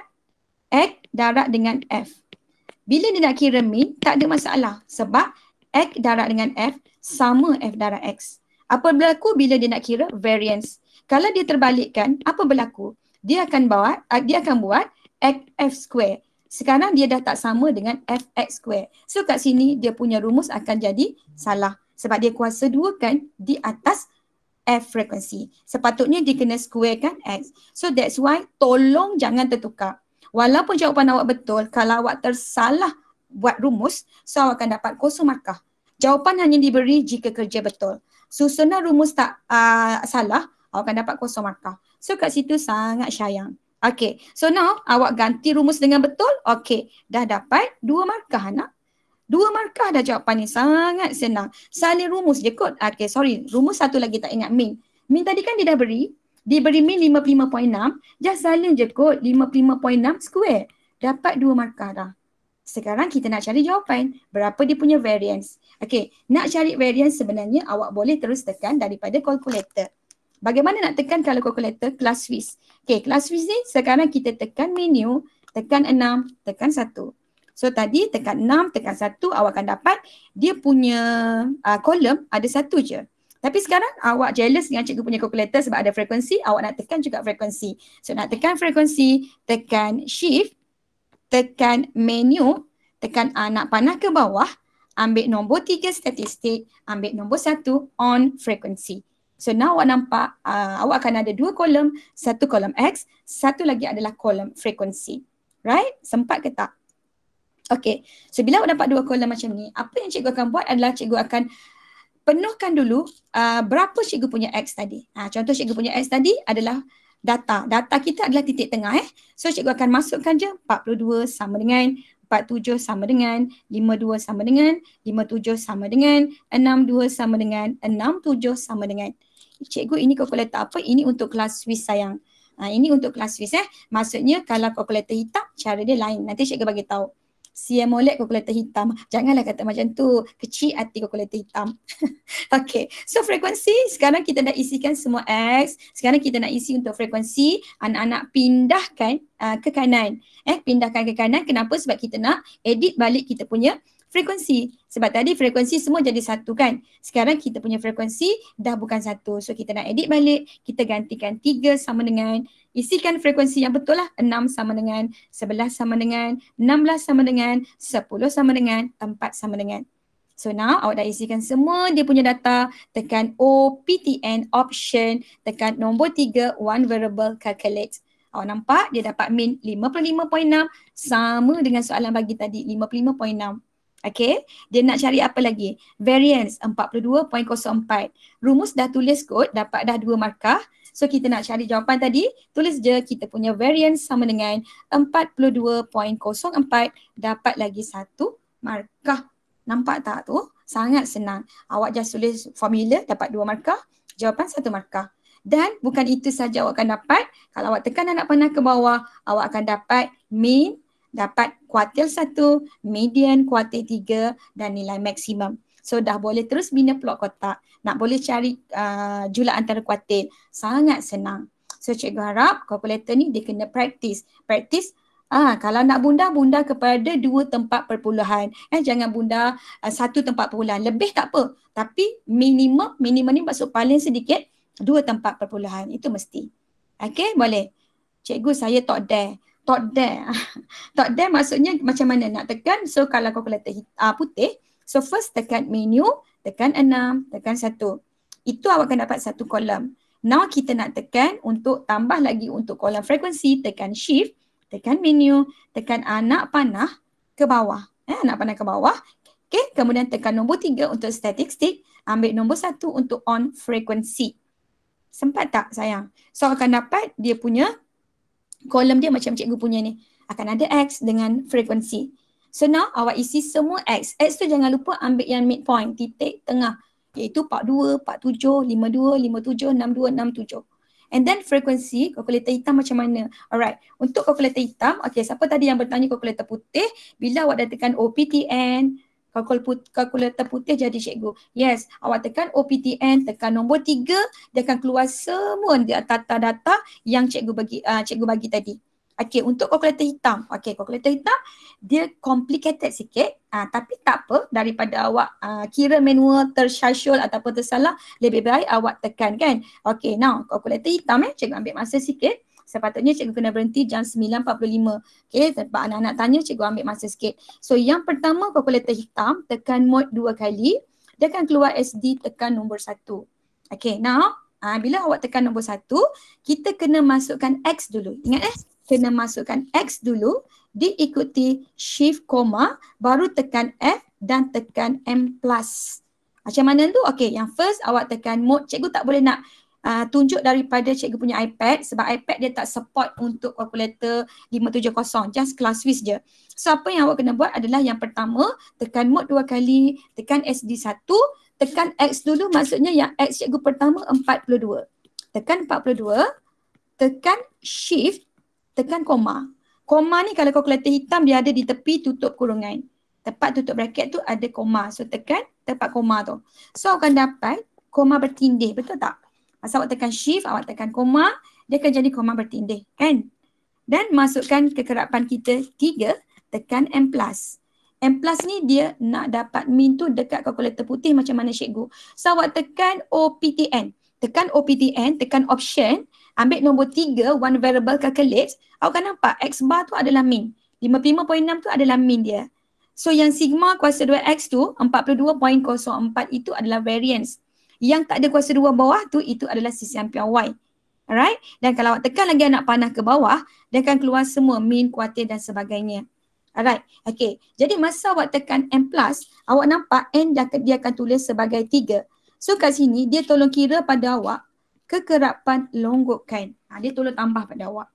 X darab dengan F. Bila dia nak kira mean, tak ada masalah. Sebab X darab dengan F sama F darab X. Apa berlaku bila dia nak kira variance? Kalau dia terbalikkan, apa berlaku? Dia akan buat F square. Sekarang dia dah tak sama dengan Fx square. So kat sini dia punya rumus akan jadi salah. Sebab dia kuasa 2 kan di atas F frekuensi. Sepatutnya dia kena square kan X. So that's why tolong jangan tertukar. Walaupun jawapan awak betul, kalau awak tersalah buat rumus, so awak akan dapat kosong markah. Jawapan hanya diberi jika kerja betul. Susunan rumus tak salah, awak akan dapat kosong markah. So kat situ sangat sayang. Okay, so now awak ganti rumus dengan betul. Okay, dah dapat 2 markah anak. 2 markah dah jawapan ni, sangat senang. Salin rumus je kot. Okay, rumus satu lagi tak ingat mean. Mean tadi kan dia dah diberi mean 55.6. Just salin je kot 55.6 square. Dapat 2 markah dah. Sekarang kita nak cari jawapan. Berapa dia punya variance. Okay, nak cari variance sebenarnya awak boleh terus tekan daripada calculator. Bagaimana nak tekan kalau kalkulator? Class Swiss. Okay, Class Swiss ni sekarang kita tekan menu, tekan 6, tekan 1. So tadi tekan 6, tekan 1, awak akan dapat dia punya kolom ada 1 je. Tapi sekarang awak jealous dengan cikgu punya kalkulator sebab ada frekuensi, awak nak tekan juga frekuensi. So nak tekan frekuensi, tekan shift, tekan menu, tekan nak panah ke bawah, ambil nombor 3 statistik, ambil nombor 1 on frekuensi. So now awak nampak awak akan ada 2 kolom, 1 kolom X, 1 lagi adalah kolom frekuensi. Right? Sempat ke tak? Okay. So bila awak dapat 2 kolom macam ni, apa yang cikgu akan buat adalah cikgu akan penuhkan dulu berapa cikgu punya X tadi. Contoh cikgu punya X tadi adalah data. Data kita adalah titik tengah. So cikgu akan masukkan je 42 sama dengan 47 sama dengan 52 sama dengan 57 sama dengan 62 sama dengan 67 sama dengan. Cikgu ini kalkulator apa? Ini untuk kelas Swiss sayang. Ini untuk kelas Swiss Maksudnya kalau kalkulator hitam cara dia lain. Nanti cikgu bagi tahu. CMOLED kalkulator hitam. Janganlah kata macam tu. Kecil hati kalkulator hitam. Okay. So frekuensi sekarang kita dah isikan semua X. Sekarang kita nak isi untuk frekuensi. Anak-anak pindahkan ke kanan. Pindahkan ke kanan. Kenapa? Sebab kita nak edit balik kita punya frekuensi. Sebab tadi frekuensi semua jadi 1 kan. Sekarang kita punya frekuensi dah bukan 1. So kita nak edit balik. Kita gantikan 3 sama dengan, isikan frekuensi yang betul lah. 6 sama dengan, 11 sama dengan, 16 sama dengan, 10 sama dengan, 4 sama dengan. So now awak dah isikan semua dia punya data. Tekan OPTN option. Tekan nombor 3 one variable calculate. Awak nampak dia dapat mean 55.6 sama dengan soalan bagi tadi 55.6. Okay, dia nak cari apa lagi? Variance 42.04. Rumus dah tulis kot, dapat dah 2 markah. So kita nak cari jawapan tadi, tulis je kita punya variance sama dengan 42.04, dapat lagi 1 markah. Nampak tak tu? Sangat senang. Awak just tulis formula, dapat 2 markah, jawapan 1 markah. Dan bukan itu saja awak akan dapat, kalau awak tekan anak panah ke bawah, awak akan dapat mean, dapat kuartil 1, median kuartil 3 dan nilai maksimum. So dah boleh terus bina plot kotak. Nak boleh cari jumlah antara kuartil. Sangat senang. So cikgu harap kalkulator ni dia kena praktis. Praktis kalau nak bunda kepada 2 tempat perpuluhan. Jangan bunda 1 tempat perpuluhan. Lebih tak apa. Tapi minimum ni maksud paling sedikit 2 tempat perpuluhan. Itu mesti. Okay, boleh. Cikgu saya tak dare. Tak dare maksudnya macam mana nak tekan. So kalau kalkulator putih, so first tekan menu, tekan 6, tekan 1. Itu awak akan dapat 1 kolom. Now kita nak tekan untuk tambah lagi untuk kolom frekuensi, tekan shift, tekan menu, tekan anak panah ke bawah. Anak panah ke bawah. Okay, kemudian tekan nombor 3 untuk statistik, ambil nombor 1 untuk on frekuensi. Sempat tak sayang? So akan dapat dia punya kolom dia macam cikgu punya ni. Akan ada X dengan frekuensi. So now awak isi semua X. X tu jangan lupa ambil yang midpoint, titik tengah. Iaitu 42, 47, 52, 57, 62, 67. And then frekuensi, kalkulator hitam macam mana? Alright, untuk kalkulator hitam, okay, siapa tadi yang bertanya kalkulator putih, bila awak dah tekan OPTN, kalkulator putih jadi cikgu. Yes, awak tekan OPTN, tekan nombor 3, dia akan keluar semua data-data yang cikgu bagi tadi. Okay, untuk kalkulator hitam. Okay, kalkulator hitam dia complicated sikit. Tapi tak apa, daripada awak kira manual tersyashul ataupun tersalah, lebih baik awak tekan kan. Okay, now kalkulator hitam cikgu ambil masa sikit. Sepatutnya cikgu kena berhenti jam 9.45. Okay, sebab anak-anak tanya cikgu ambil masa sikit. So yang pertama kalkulator hitam, tekan mode 2 kali. Dia akan keluar SD, tekan nombor 1. Okay, now bila awak tekan nombor 1, kita kena masukkan X dulu. Ingat kena masukkan X dulu, diikuti shift koma, baru tekan F dan tekan M+. Macam mana tu? Okay, yang first awak tekan mode. Cikgu tak boleh nak tunjuk daripada cikgu punya iPad sebab iPad dia tak support untuk kalkulator 570, just class Swiss je. So apa yang awak kena buat adalah yang pertama, tekan mode 2 kali, tekan SD1, tekan X dulu, maksudnya yang X cikgu pertama 42. Tekan 42, tekan shift, tekan koma. Koma ni kalau kalkulator hitam dia ada di tepi tutup kurungan. Tempat tutup bracket tu ada koma. So tekan tempat koma tu. So akan dapat koma bertindih, betul tak? Masa awak tekan shift, awak tekan koma, dia akan jadi koma bertindih, kan? Dan masukkan kekerapan kita 3, tekan M+. M+ ni dia nak dapat min tu dekat kalkulator putih macam mana cikgu. So awak tekan OPTN. Tekan OPTN, tekan option, ambil nombor 3, one variable calculate, awak akan nampak X bar tu adalah min. 55.6 tu adalah min dia. So yang sigma kuasa 2X tu, 42.04 itu adalah variance. Yang tak ada kuasa 2 bawah tu, itu adalah sisi ampere Y. Alright? Dan kalau awak tekan lagi anak panah ke bawah, dia akan keluar semua min, kuartil dan sebagainya. Alright? Okay. Jadi masa awak tekan M+, awak nampak N dia akan tulis sebagai 3. So kat sini, dia tolong kira pada awak kekerapan longgokan. Dia tolong tambah pada awak.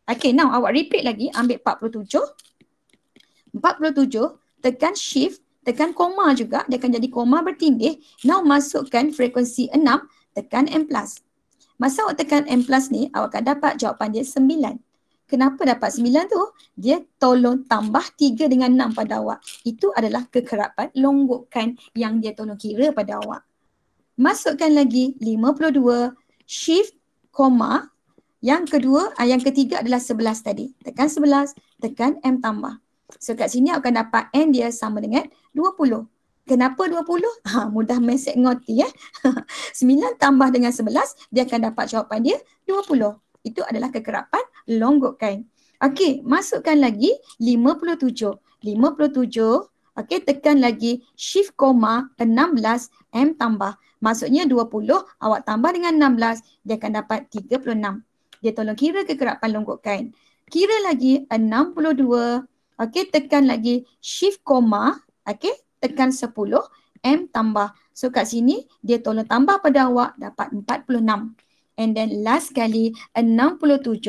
Okay, now awak repeat lagi, ambil 47. 47, tekan shift, tekan koma juga, dia akan jadi koma bertindih. Now masukkan frekuensi 6, tekan M+. Masa awak tekan M+ ni, awak akan dapat jawapan dia 9. Kenapa dapat 9 tu? Dia tolong tambah 3 dengan 6 pada awak. Itu adalah kekerapan longgokan yang dia tolong kira pada awak. Masukkan lagi 52, shift, koma. Yang ketiga adalah 11 tadi. Tekan 11, tekan M tambah. So kat sini akan dapat N dia sama dengan 20. Kenapa 20? Mudah mesej ngoti ya. 9 tambah dengan 11, dia akan dapat jawapan dia 20. Itu adalah kekerapan longgokan. Okey, masukkan lagi 57. 57, okey, tekan lagi shift koma 16 M tambah. Maksudnya 20, awak tambah dengan 16, dia akan dapat 36. Dia tolong kira kekerapan longgokan. Kira lagi 62. Okey, tekan lagi shift koma Okey, tekan 10, M tambah. So kat sini dia tolong tambah pada awak dapat 46. And then last kali 67,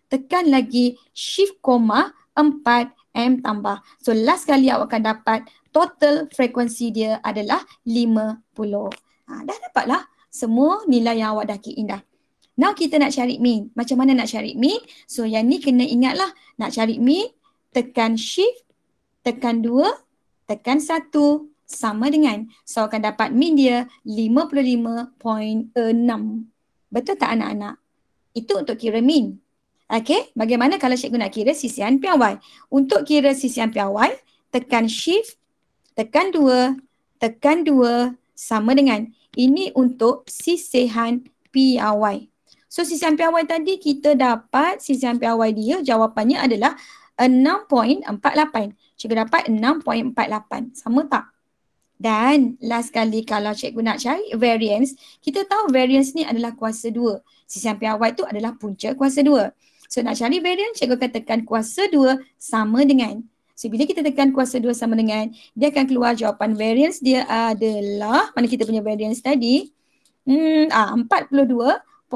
tekan lagi shift koma 4, M tambah. So last kali awak akan dapat total frekuensi dia adalah 50. Dah dapatlah semua nilai yang awak dah key in dah. Now kita nak cari mean. Macam mana nak cari mean? So yang ni kena ingatlah, nak cari mean, tekan shift, tekan 2, tekan 1, sama dengan. So akan dapat mean dia 55.6. Betul tak anak-anak? Itu untuk kira mean. Okey, bagaimana kalau cikgu nak kira sisihan piawai? Untuk kira sisihan piawai, tekan shift, tekan 2, tekan 2, sama dengan. Ini untuk sisihan piawai. So sisihan piawai tadi kita dapat sisihan piawai dia jawapannya adalah 6.48. Cikgu dapat 6.48. Sama tak? Dan last kali kalau cikgu nak cari variance, kita tahu variance ni adalah kuasa 2. Sisihan piawai tu adalah punca kuasa 2. So nak cari variance, cikgu akan tekan kuasa 2 sama dengan. So bila kita tekan kuasa 2 sama dengan, dia akan keluar jawapan variance dia adalah, mana kita punya variance tadi? 42.04.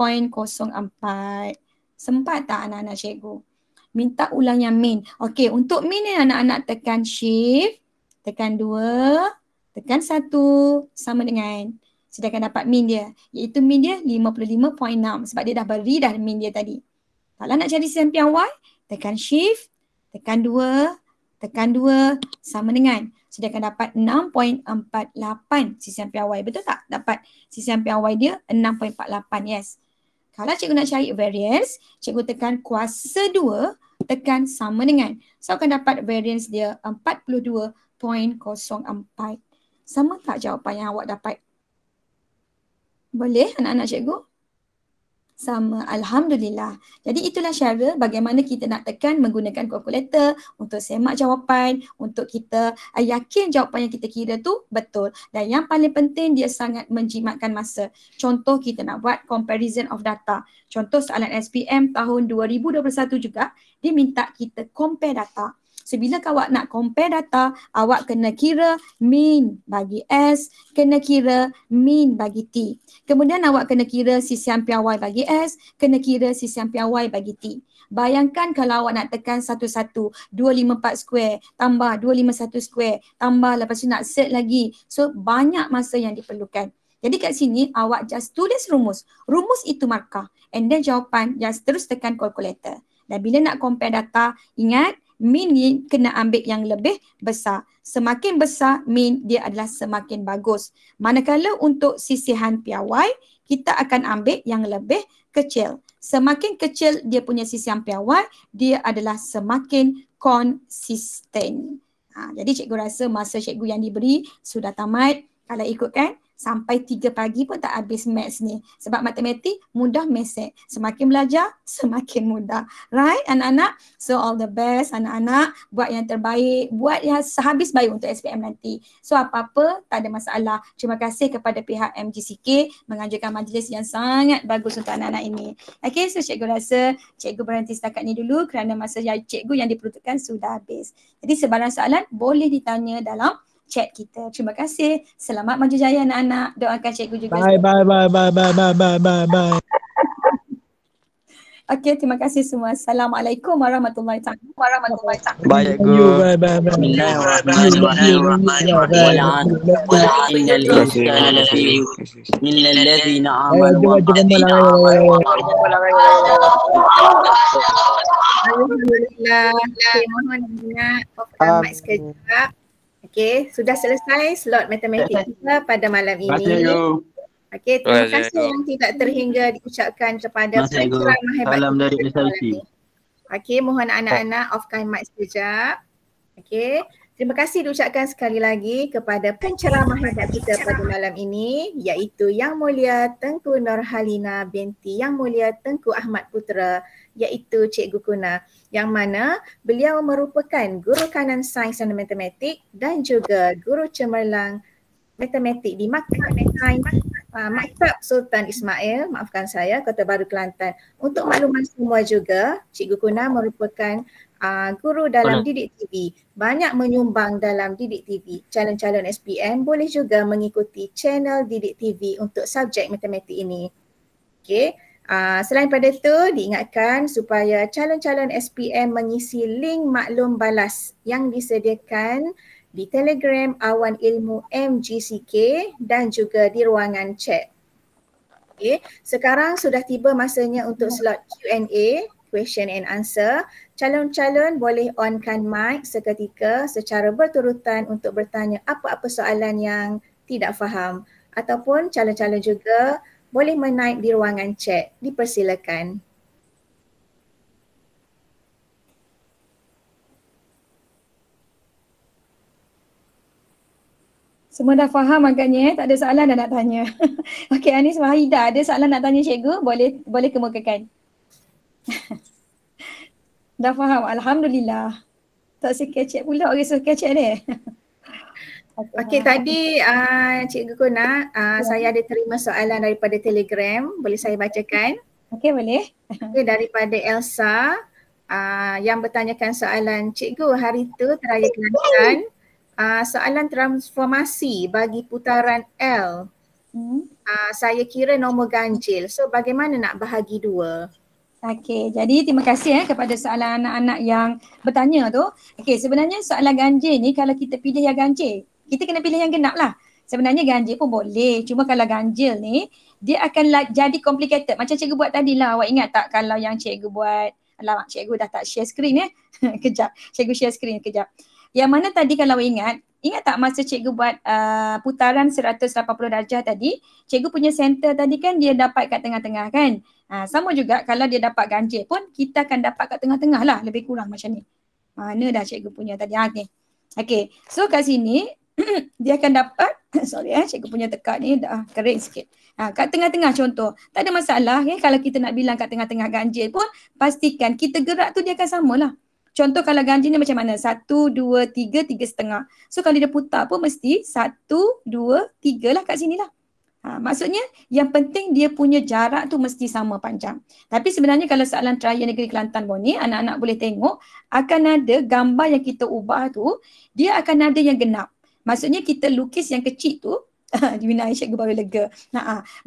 Sempat tak anak-anak cikgu? Minta ulang yang mean. Okey, untuk mean ni anak-anak tekan shift, tekan 2, tekan 1, sama dengan. Sudah akan dapat mean dia. Iaitu mean dia 55.6 sebab dia dah beri dah mean dia tadi. Kalau nak cari sisihan piawai, tekan shift, tekan 2, tekan 2, sama dengan. Sudah akan dapat 6.48 sisihan piawai. Betul tak? Dapat sisihan piawai dia 6.48. Yes. Kalau cikgu nak cari variance, cikgu tekan kuasa 2, tekan sama dengan. So akan dapat variance dia 42.04. Sama tak jawapan yang awak dapat? Boleh anak-anak cikgu? Sama, Alhamdulillah. Jadi itulah cara bagaimana kita nak tekan menggunakan kalkulator untuk semak jawapan, untuk kita yakin jawapan yang kita kira tu betul. Dan yang paling penting dia sangat menjimatkan masa. Contoh kita nak buat comparison of data. Contoh soalan SPM tahun 2021 juga, dia minta kita compare data. So bila awak nak compare data, awak kena kira mean bagi S, kena kira mean bagi T. Kemudian awak kena kira sisihan piawai bagi S, kena kira sisihan piawai bagi T. Bayangkan kalau awak nak tekan 11, 254 square, tambah 251 square, tambah lepas tu nak set lagi. So banyak masa yang diperlukan. Jadi kat sini awak just tulis rumus. Rumus itu markah. And then jawapan just terus tekan kalkulator. Dan bila nak compare data, ingat mean ni kena ambil yang lebih besar. Semakin besar mean dia adalah semakin bagus. Manakala untuk sisihan piawai, kita akan ambil yang lebih kecil. Semakin kecil dia punya sisihan piawai, dia adalah semakin konsisten. Jadi cikgu rasa masa cikgu yang diberi sudah tamat. Kalau ikutkan, sampai 3 pagi pun tak habis maths ni. Sebab matematik mudah mesej. Semakin belajar, semakin mudah. Right anak-anak? So all the best anak-anak. Buat yang terbaik. Buat yang sehabis baik untuk SPM nanti. So apa-apa tak ada masalah. Terima kasih kepada pihak MGCK mengajukan majlis yang sangat bagus untuk anak-anak ini. Okay, so cikgu rasa cikgu berhenti setakat ni dulu kerana masa cikgu yang diperuntukkan sudah habis. Jadi sebarang soalan boleh ditanya dalam chat kita. Terima kasih. Selamat maju jaya anak-anak. Doakan cikgu juga. Bye. Okey, terima kasih semua. Assalamualaikum warahmatullahi wabarakatuh. Bye, cikgu. Bye. Alhamdulillah. Mohon ingat mic sekejap. Okey, sudah selesai slot matematik kita pada malam ini. Okey, terima kasih yang tidak terhingga diucapkan kepada penceramah hebat kita malam ini. Okey, mohon anak-anak offkan mic sekejap. Okey, terima kasih diucapkan sekali lagi kepada penceramah hebat kita pada malam ini, iaitu Yang Mulia Tengku Nurhalina binti Yang Mulia Tengku Ahmad Putra, iaitu Cikgu Kuna, yang mana beliau merupakan guru kanan sains dan matematik dan juga guru cemerlang matematik di Maktab Sultan Ismail, maafkan saya, Kota Baru Kelantan. Untuk makluman semua juga, Cikgu Kuna merupakan guru dalam Didik TV banyak menyumbang dalam Didik TV. Calon-calon SPM boleh juga mengikuti channel Didik TV untuk subjek matematik ini. Okey. Selain pada itu, diingatkan supaya calon-calon SPM mengisi link maklum balas yang disediakan di Telegram Awan Ilmu MGCK dan juga di ruangan chat. Okay. Sekarang sudah tiba masanya untuk slot Q&A, question and answer. Calon-calon boleh onkan mic seketika secara berturutan untuk bertanya apa-apa soalan yang tidak faham, ataupun calon-calon juga boleh menaip di ruangan chat. Dipersilakan. Semua dah faham agaknya, tak ada soalan dah nak tanya. Okey, Anis Wahida, ada soalan nak tanya cikgu? Boleh kemukakan. Dah faham, Alhamdulillah. Tak sekecek pula orang sekecek ni. Okey, tadi Cikgu Kona, saya ada terima soalan daripada Telegram. Boleh saya bacakan? Okey, boleh. Okay, daripada Elsa yang bertanyakan soalan, Cikgu, hari itu teraya Kelantan, soalan transformasi bagi putaran L. Saya kira nombor ganjil. So bagaimana nak bahagi dua? Okey, jadi terima kasih kepada soalan anak-anak yang bertanya tu. Okey, sebenarnya soalan ganjil ni kalau kita pilih yang ganjil, kita kena pilih yang genap lah. Sebenarnya ganjil pun boleh. Cuma kalau ganjil ni, dia akan jadi complicated. Macam cikgu buat tadi lah. Awak ingat tak kalau yang cikgu buat, alamak cikgu dah tak share screen kejap. Cikgu share screen kejap. Yang mana tadi kalau awak ingat tak masa cikgu buat putaran 180 darjah tadi, cikgu punya center tadi kan dia dapat kat tengah-tengah kan. Sama juga kalau dia dapat ganjil pun kita akan dapat kat tengah-tengah lah, lebih kurang macam ni. Mana dah cikgu punya tadi ni. Okay, so kat sini dia akan dapat, sorry cikgu punya tekak ni dah kering sikit. Kat tengah-tengah contoh, tak ada masalah kalau kita nak bilang kat tengah-tengah ganjil pun pastikan kita gerak tu dia akan sama lah. Contoh kalau ganjil ni macam mana? 1, 2, 3, 3,5. So kalau dia putar pun mesti 1, 2, 3 lah kat sini lah. Maksudnya yang penting dia punya jarak tu mesti sama panjang. Tapi sebenarnya kalau soalan Traya Negeri Kelantan pun ni, anak-anak boleh tengok akan ada gambar yang kita ubah tu, dia akan ada yang genap. Maksudnya kita lukis yang kecil tu, Dina Aisyah baru lega.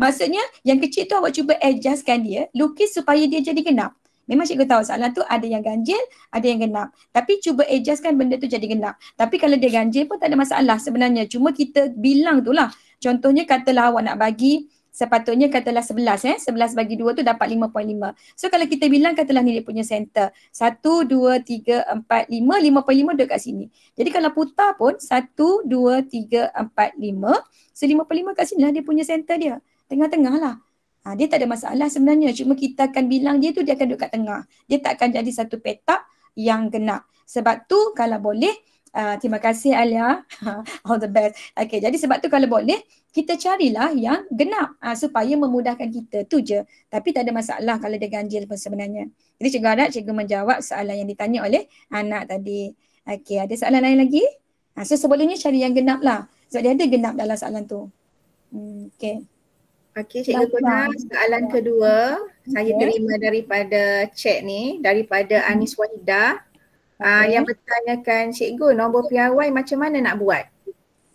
Maksudnya yang kecil tu awak cuba adjustkan dia, lukis supaya dia jadi genap. Memang cikgu tahu soalan tu ada yang ganjil, ada yang genap. Tapi cuba adjustkan benda tu jadi genap. Tapi kalau dia ganjil pun tak ada masalah sebenarnya. Cuma kita bilang tu lah. Contohnya katalah awak nak bagi, sepatutnya katalah 11. 11 bagi 2 tu dapat 5.5. So kalau kita bilang katalah ni dia punya center. 1, 2, 3, 4, 5. 5.5 duduk kat sini. Jadi kalau putar pun 1, 2, 3, 4, 5. So 5.5 kat sini lah dia punya center dia. Tengah-tengah lah. Dia tak ada masalah sebenarnya. Cuma kita akan bilang dia tu dia akan duduk kat tengah. Dia tak akan jadi satu petak yang genap. Sebab tu kalau boleh, terima kasih Alia. All the best. Okay, jadi sebab tu kalau boleh, kita carilah yang genap supaya memudahkan kita. Tu je. Tapi tak ada masalah kalau dia ganjil pun sebenarnya. Jadi cikgu harap cikgu menjawab soalan yang ditanya oleh anak tadi. Okay, ada soalan lain lagi? So sebelumnya cari yang genap lah. Sebab dia ada genap dalam soalan tu. Okay. Okey, Cikgu Kona, soalan kedua saya terima daripada chat ni, daripada Anis Wahida yang bertanyakan, Cikgu, nombor piawai macam mana nak buat?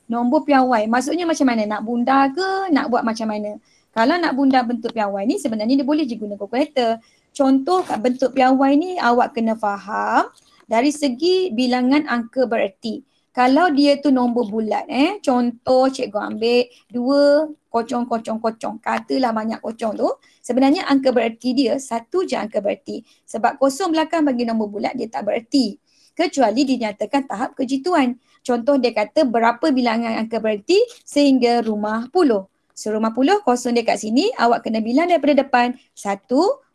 Nombor piawai, maksudnya macam mana? Nak bundar ke nak buat macam mana? Kalau nak bundar bentuk piawai ni sebenarnya dia boleh je guna kalkulator. Contoh kat bentuk piawai ni awak kena faham dari segi bilangan angka bererti. Kalau dia tu nombor bulat, contoh cikgu ambil 2 kocong. Katalah banyak kocong tu. Sebenarnya angka bererti dia satu je angka bererti. Sebab kosong belakang bagi nombor bulat dia tak bererti. Kecuali dinyatakan tahap kejituan. Contoh dia kata berapa bilangan angka bererti sehingga rumah puluh. So rumah puluh kosong dia kat sini. Awak kena bilang daripada depan. 1,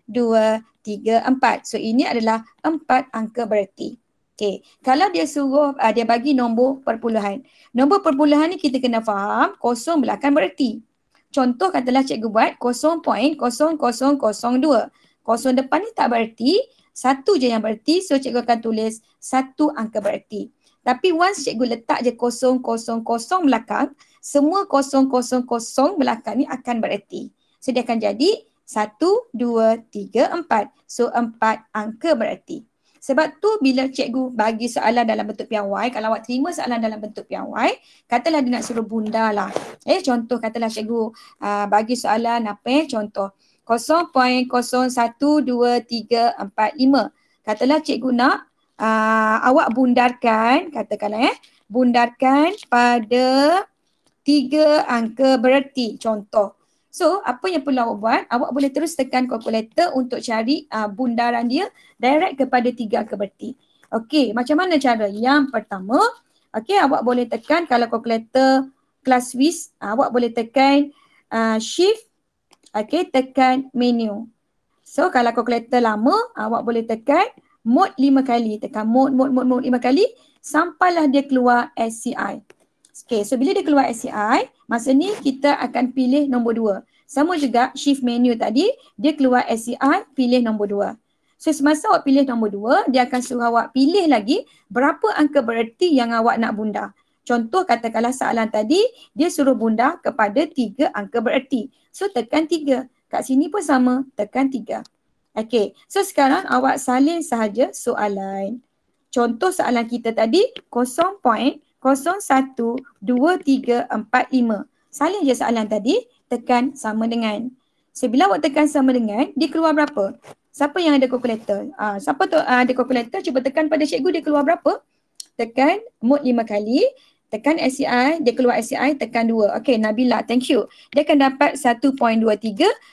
2, 3, 4. So ini adalah 4 angka bererti. Okay, kalau dia suruh dia bagi nombor perpuluhan. Nombor perpuluhan ni kita kena faham kosong belakang bererti. Contoh katalah cikgu buat 0.0002. Kosong depan ni tak bererti, satu je yang bererti. So cikgu akan tulis satu angka bererti. Tapi once cikgu letak je 000 belakang, semua 000 belakang ni akan bererti. So dia akan jadi 1, 2, 3, 4. So 4 angka bererti. Sebab tu bila cikgu bagi soalan dalam bentuk piawai, kalau awak terima soalan dalam bentuk piawai, katalah dia nak suruh bunda lah. Contoh katalah cikgu bagi soalan apa contoh 0.012345. Katalah cikgu nak awak bundarkan, katakanlah bundarkan pada 3 angka bererti contoh. So, apa yang perlu awak buat? Awak boleh terus tekan kalkulator untuk cari bundaran dia direct kepada 3 angka bererti. Okey, macam mana cara? Yang pertama, okey, awak boleh tekan kalau kalkulator kelas Swiss, awak boleh tekan shift, okey, tekan menu. So, kalau kalkulator lama, awak boleh tekan mode 5 kali. Tekan mode 5 kali sampailah dia keluar SCI. Okay, so bila dia keluar SCI, masa ni kita akan pilih nombor 2. Sama juga shift menu tadi, dia keluar SCI, pilih nombor 2. So semasa awak pilih nombor 2, dia akan suruh awak pilih lagi berapa angka bererti yang awak nak bunda. Contoh katakanlah soalan tadi, dia suruh bunda kepada 3 angka bererti. So tekan 3. Kat sini pun sama, tekan 3. Okay, so sekarang awak salin sahaja soalan. Contoh soalan kita tadi 0.012345. Salin je soalan tadi, tekan sama dengan. So bila awak tekan sama dengan, dia keluar berapa? Siapa yang ada kalkulator? Siapa tu ada kalkulator, cuba tekan pada cikgu, dia keluar berapa? Tekan mode 5 kali, tekan SCI, dia keluar SCI, tekan 2. Okay, Nabila, thank you. Dia akan dapat 1.23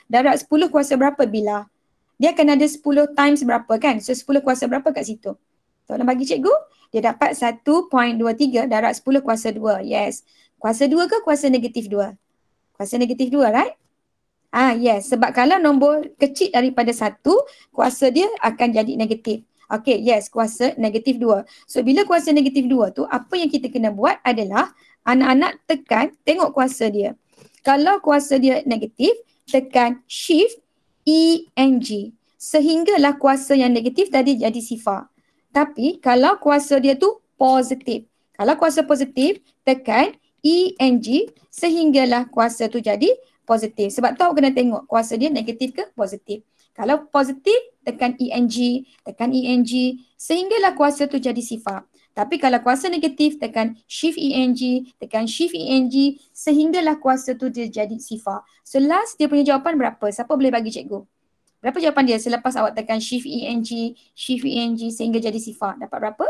darab 10 kuasa berapa Bila? Dia akan ada 10 times berapa kan? So 10 kuasa berapa kat situ? Tolong bagi cikgu. Dia dapat 1.23 darab 10 kuasa 2. Yes. Kuasa 2 ke kuasa negatif 2? Kuasa negatif 2, right? Yes. Sebab kalau nombor kecil daripada 1, kuasa dia akan jadi negatif. Okay, yes. Kuasa negatif 2. So, bila kuasa negatif 2 tu, apa yang kita kena buat adalah anak-anak tekan, tengok kuasa dia. Kalau kuasa dia negatif, tekan shift ENG. Sehinggalah kuasa yang negatif tadi jadi sifar. Tapi kalau kuasa dia tu positif. Kalau kuasa positif, tekan ENG sehinggalah kuasa tu jadi positif. Sebab tu awak kena tengok kuasa dia negatif ke positif. Kalau positif, tekan ENG sehinggalah kuasa tu jadi sifar. Tapi kalau kuasa negatif, tekan shift ENG sehinggalah kuasa tu dia jadi sifar. So last dia punya jawapan berapa? Siapa boleh bagi cikgu? Berapa jawapan dia selepas awak tekan shift ENG sehingga jadi sifar? Dapat berapa?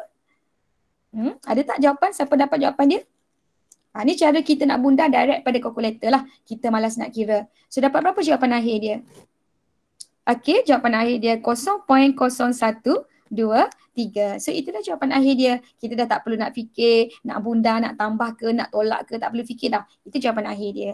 Ada tak jawapan? Siapa dapat jawapan dia? Ni cara kita nak bunda direct pada kalkulator lah. Kita malas nak kira. So dapat berapa jawapan akhir dia? Okey, jawapan akhir dia 0.0123. So itulah jawapan akhir dia. Kita dah tak perlu nak fikir, nak bunda, nak tambah ke, nak tolak ke, tak perlu fikir dah. Itu jawapan akhir dia.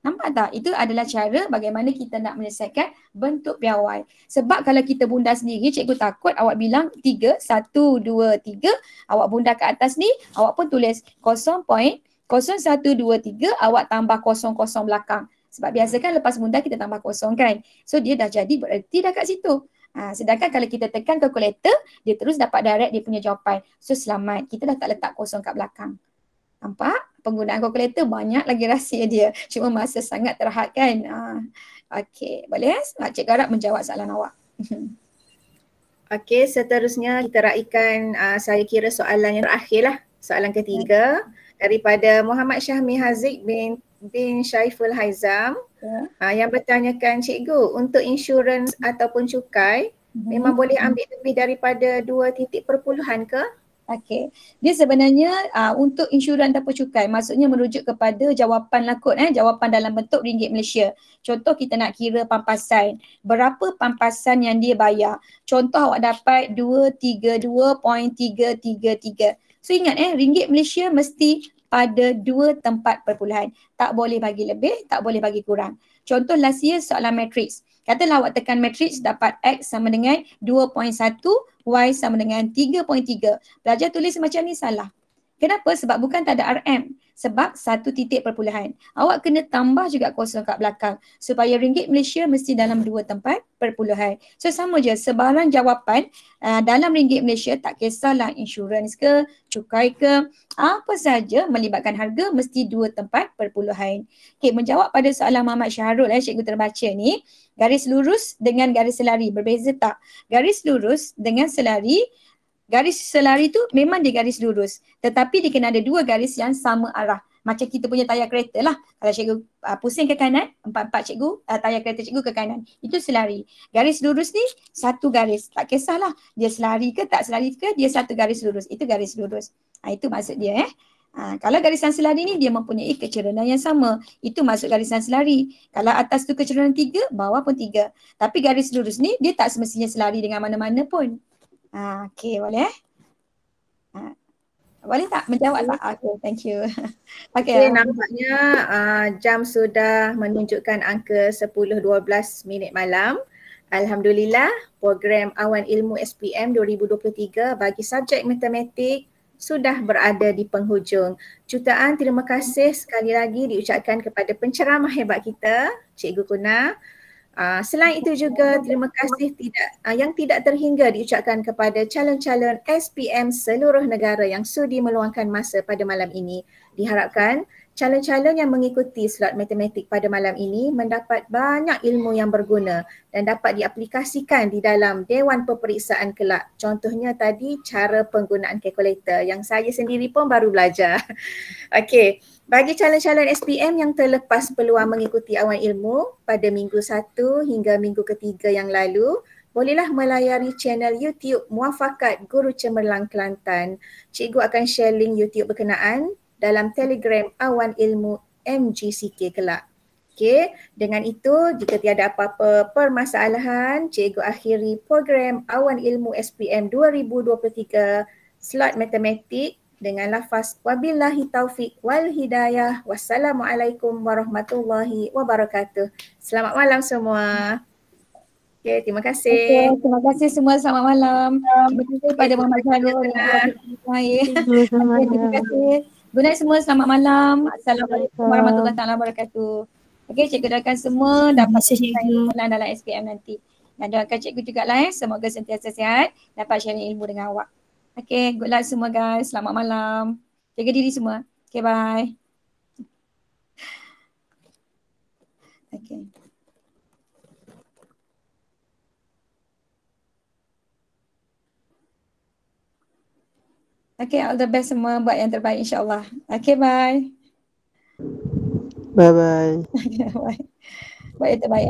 Nampak tak? Itu adalah cara bagaimana kita nak menyelesaikan bentuk piawai. Sebab kalau kita bunda sendiri, cikgu takut awak bilang 3, 1, 2, 3. Awak bunda ke atas ni, awak pun tulis 0.0123, awak tambah kosong-kosong belakang. Sebab biasa kan lepas bunda kita tambah kosong kan. So dia dah jadi bererti dah kat situ. Sedangkan kalau kita tekan kalkulator, dia terus dapat direct dia punya jawapan. So selamat, kita dah tak letak kosong kat belakang. Nampak? Penggunaan kalkulator banyak lagi rahsia dia. Cuma masa sangat terhad kan. Okey, boleh Cikgu harap menjawab soalan awak. Okey, seterusnya kita raikan saya kira soalan yang terakhir lah. Soalan ketiga daripada Muhammad Syahmi Haziq bin Syaiful Haizam yang bertanyakan, cikgu, untuk insurans ataupun cukai memang boleh ambil lebih daripada 2 titik perpuluhan ke? Okey. Dia sebenarnya untuk insurans ataupun cukai, maksudnya merujuk kepada jawapan lah kot, jawapan dalam bentuk ringgit Malaysia. Contoh kita nak kira pampasan. Berapa pampasan yang dia bayar? Contoh awak dapat 232.333. So ingat ringgit Malaysia mesti pada 2 tempat perpuluhan. Tak boleh bagi lebih, tak boleh bagi kurang. Contoh last year soalan matriks. Katalah awak tekan matriks dapat X sama dengan 2.1, Y sama dengan 3.3. Pelajar tulis macam ni salah. Kenapa? Sebab bukan tak ada RM. Sebab 1 titik perpuluhan. Awak kena tambah juga kosong kat belakang. Supaya ringgit Malaysia mesti dalam 2 tempat perpuluhan. So sama je, sebarang jawapan dalam ringgit Malaysia tak kisahlah insurans ke, cukai ke, apa saja melibatkan harga mesti 2 tempat perpuluhan. Okay, menjawab pada soalan Muhammad Syahrul cikgu terbaca ni, garis lurus dengan garis selari berbeza tak? Garis lurus dengan selari, garis selari tu memang dia garis lurus, tetapi dia kena ada 2 garis yang sama arah. Macam kita punya tayar kereta lah. Kalau cikgu pusing ke kanan, 4-4 cikgu, tayar kereta cikgu ke kanan. Itu selari. Garis lurus ni 1 garis. Tak kisahlah dia selari ke tak selari ke, dia 1 garis lurus. Itu garis lurus. Itu maksud dia kalau garisan selari ni dia mempunyai kecerahan yang sama. Itu maksud garisan selari. Kalau atas tu kecerahan 3, bawah pun 3. Tapi garis lurus ni dia tak semestinya selari dengan mana-mana pun. Okey, boleh boleh tak menjawab tak? Okay, thank you. Okay, nampaknya jam sudah menunjukkan angka 10.12 minit malam. Alhamdulillah, program Awan Ilmu SPM 2023 bagi subjek matematik sudah berada di penghujung. Jutaan terima kasih sekali lagi diucapkan kepada penceramah hebat kita, Cikgu Kuna. Selain itu juga terima kasih yang tidak terhingga diucapkan kepada calon-calon SPM seluruh negara yang sudi meluangkan masa pada malam ini. Diharapkan calon-calon yang mengikuti slot matematik pada malam ini mendapat banyak ilmu yang berguna dan dapat diaplikasikan di dalam Dewan Peperiksaan kelak. Contohnya tadi cara penggunaan kalkulator yang saya sendiri pun baru belajar. Okey. Bagi calon-calon SPM yang terlepas peluang mengikuti Awan Ilmu pada minggu 1 hingga minggu ketiga yang lalu, bolehlah melayari channel YouTube Muafakat Guru Cemerlang Kelantan. Cikgu akan share link YouTube berkenaan dalam Telegram Awan Ilmu MGCK kelak. Okey, dengan itu jika tiada apa-apa permasalahan, cikgu akhiri program Awan Ilmu SPM 2023 slot matematik dengan lafaz wabillahi taufik wal hidayah. Wassalamualaikum warahmatullahi wabarakatuh. Selamat malam semua. Okay, terima kasih. Terima kasih semua, selamat malam. Terima kasih kepada Muhammad Syahrul. Terima kasih. Good night semua, selamat malam. Assalamualaikum warahmatullahi wabarakatuh. Okey, cikgu doakan semua dapat kemenangan dalam SPM nanti. Dan doakan cikgu juga lah semoga sentiasa sihat, dapat sharing ilmu dengan awak. Okay, good luck semua guys. Selamat malam. Jaga diri semua. Okay, bye. Okay. Okay, all the best semua. Buat yang terbaik insyaAllah. Okay, bye. Bye-bye. Okay, bye. Buat yang terbaik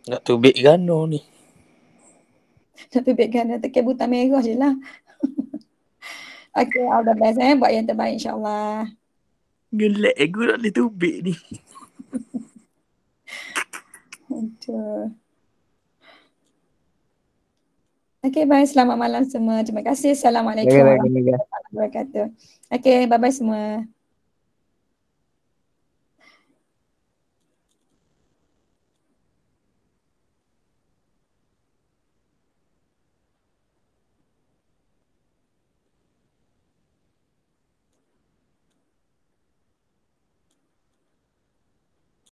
Nak tubik gano ni. Nak tubik gano, tekan butang merah je lah. Okay, all the best Buat yang terbaik insyaAllah. Gelak aku nak boleh tubik ni. Aduh. Okay, bye. Selamat malam semua. Terima kasih. Assalamualaikum warahmatullahi wabarakatuh. Okay, bye-bye semua.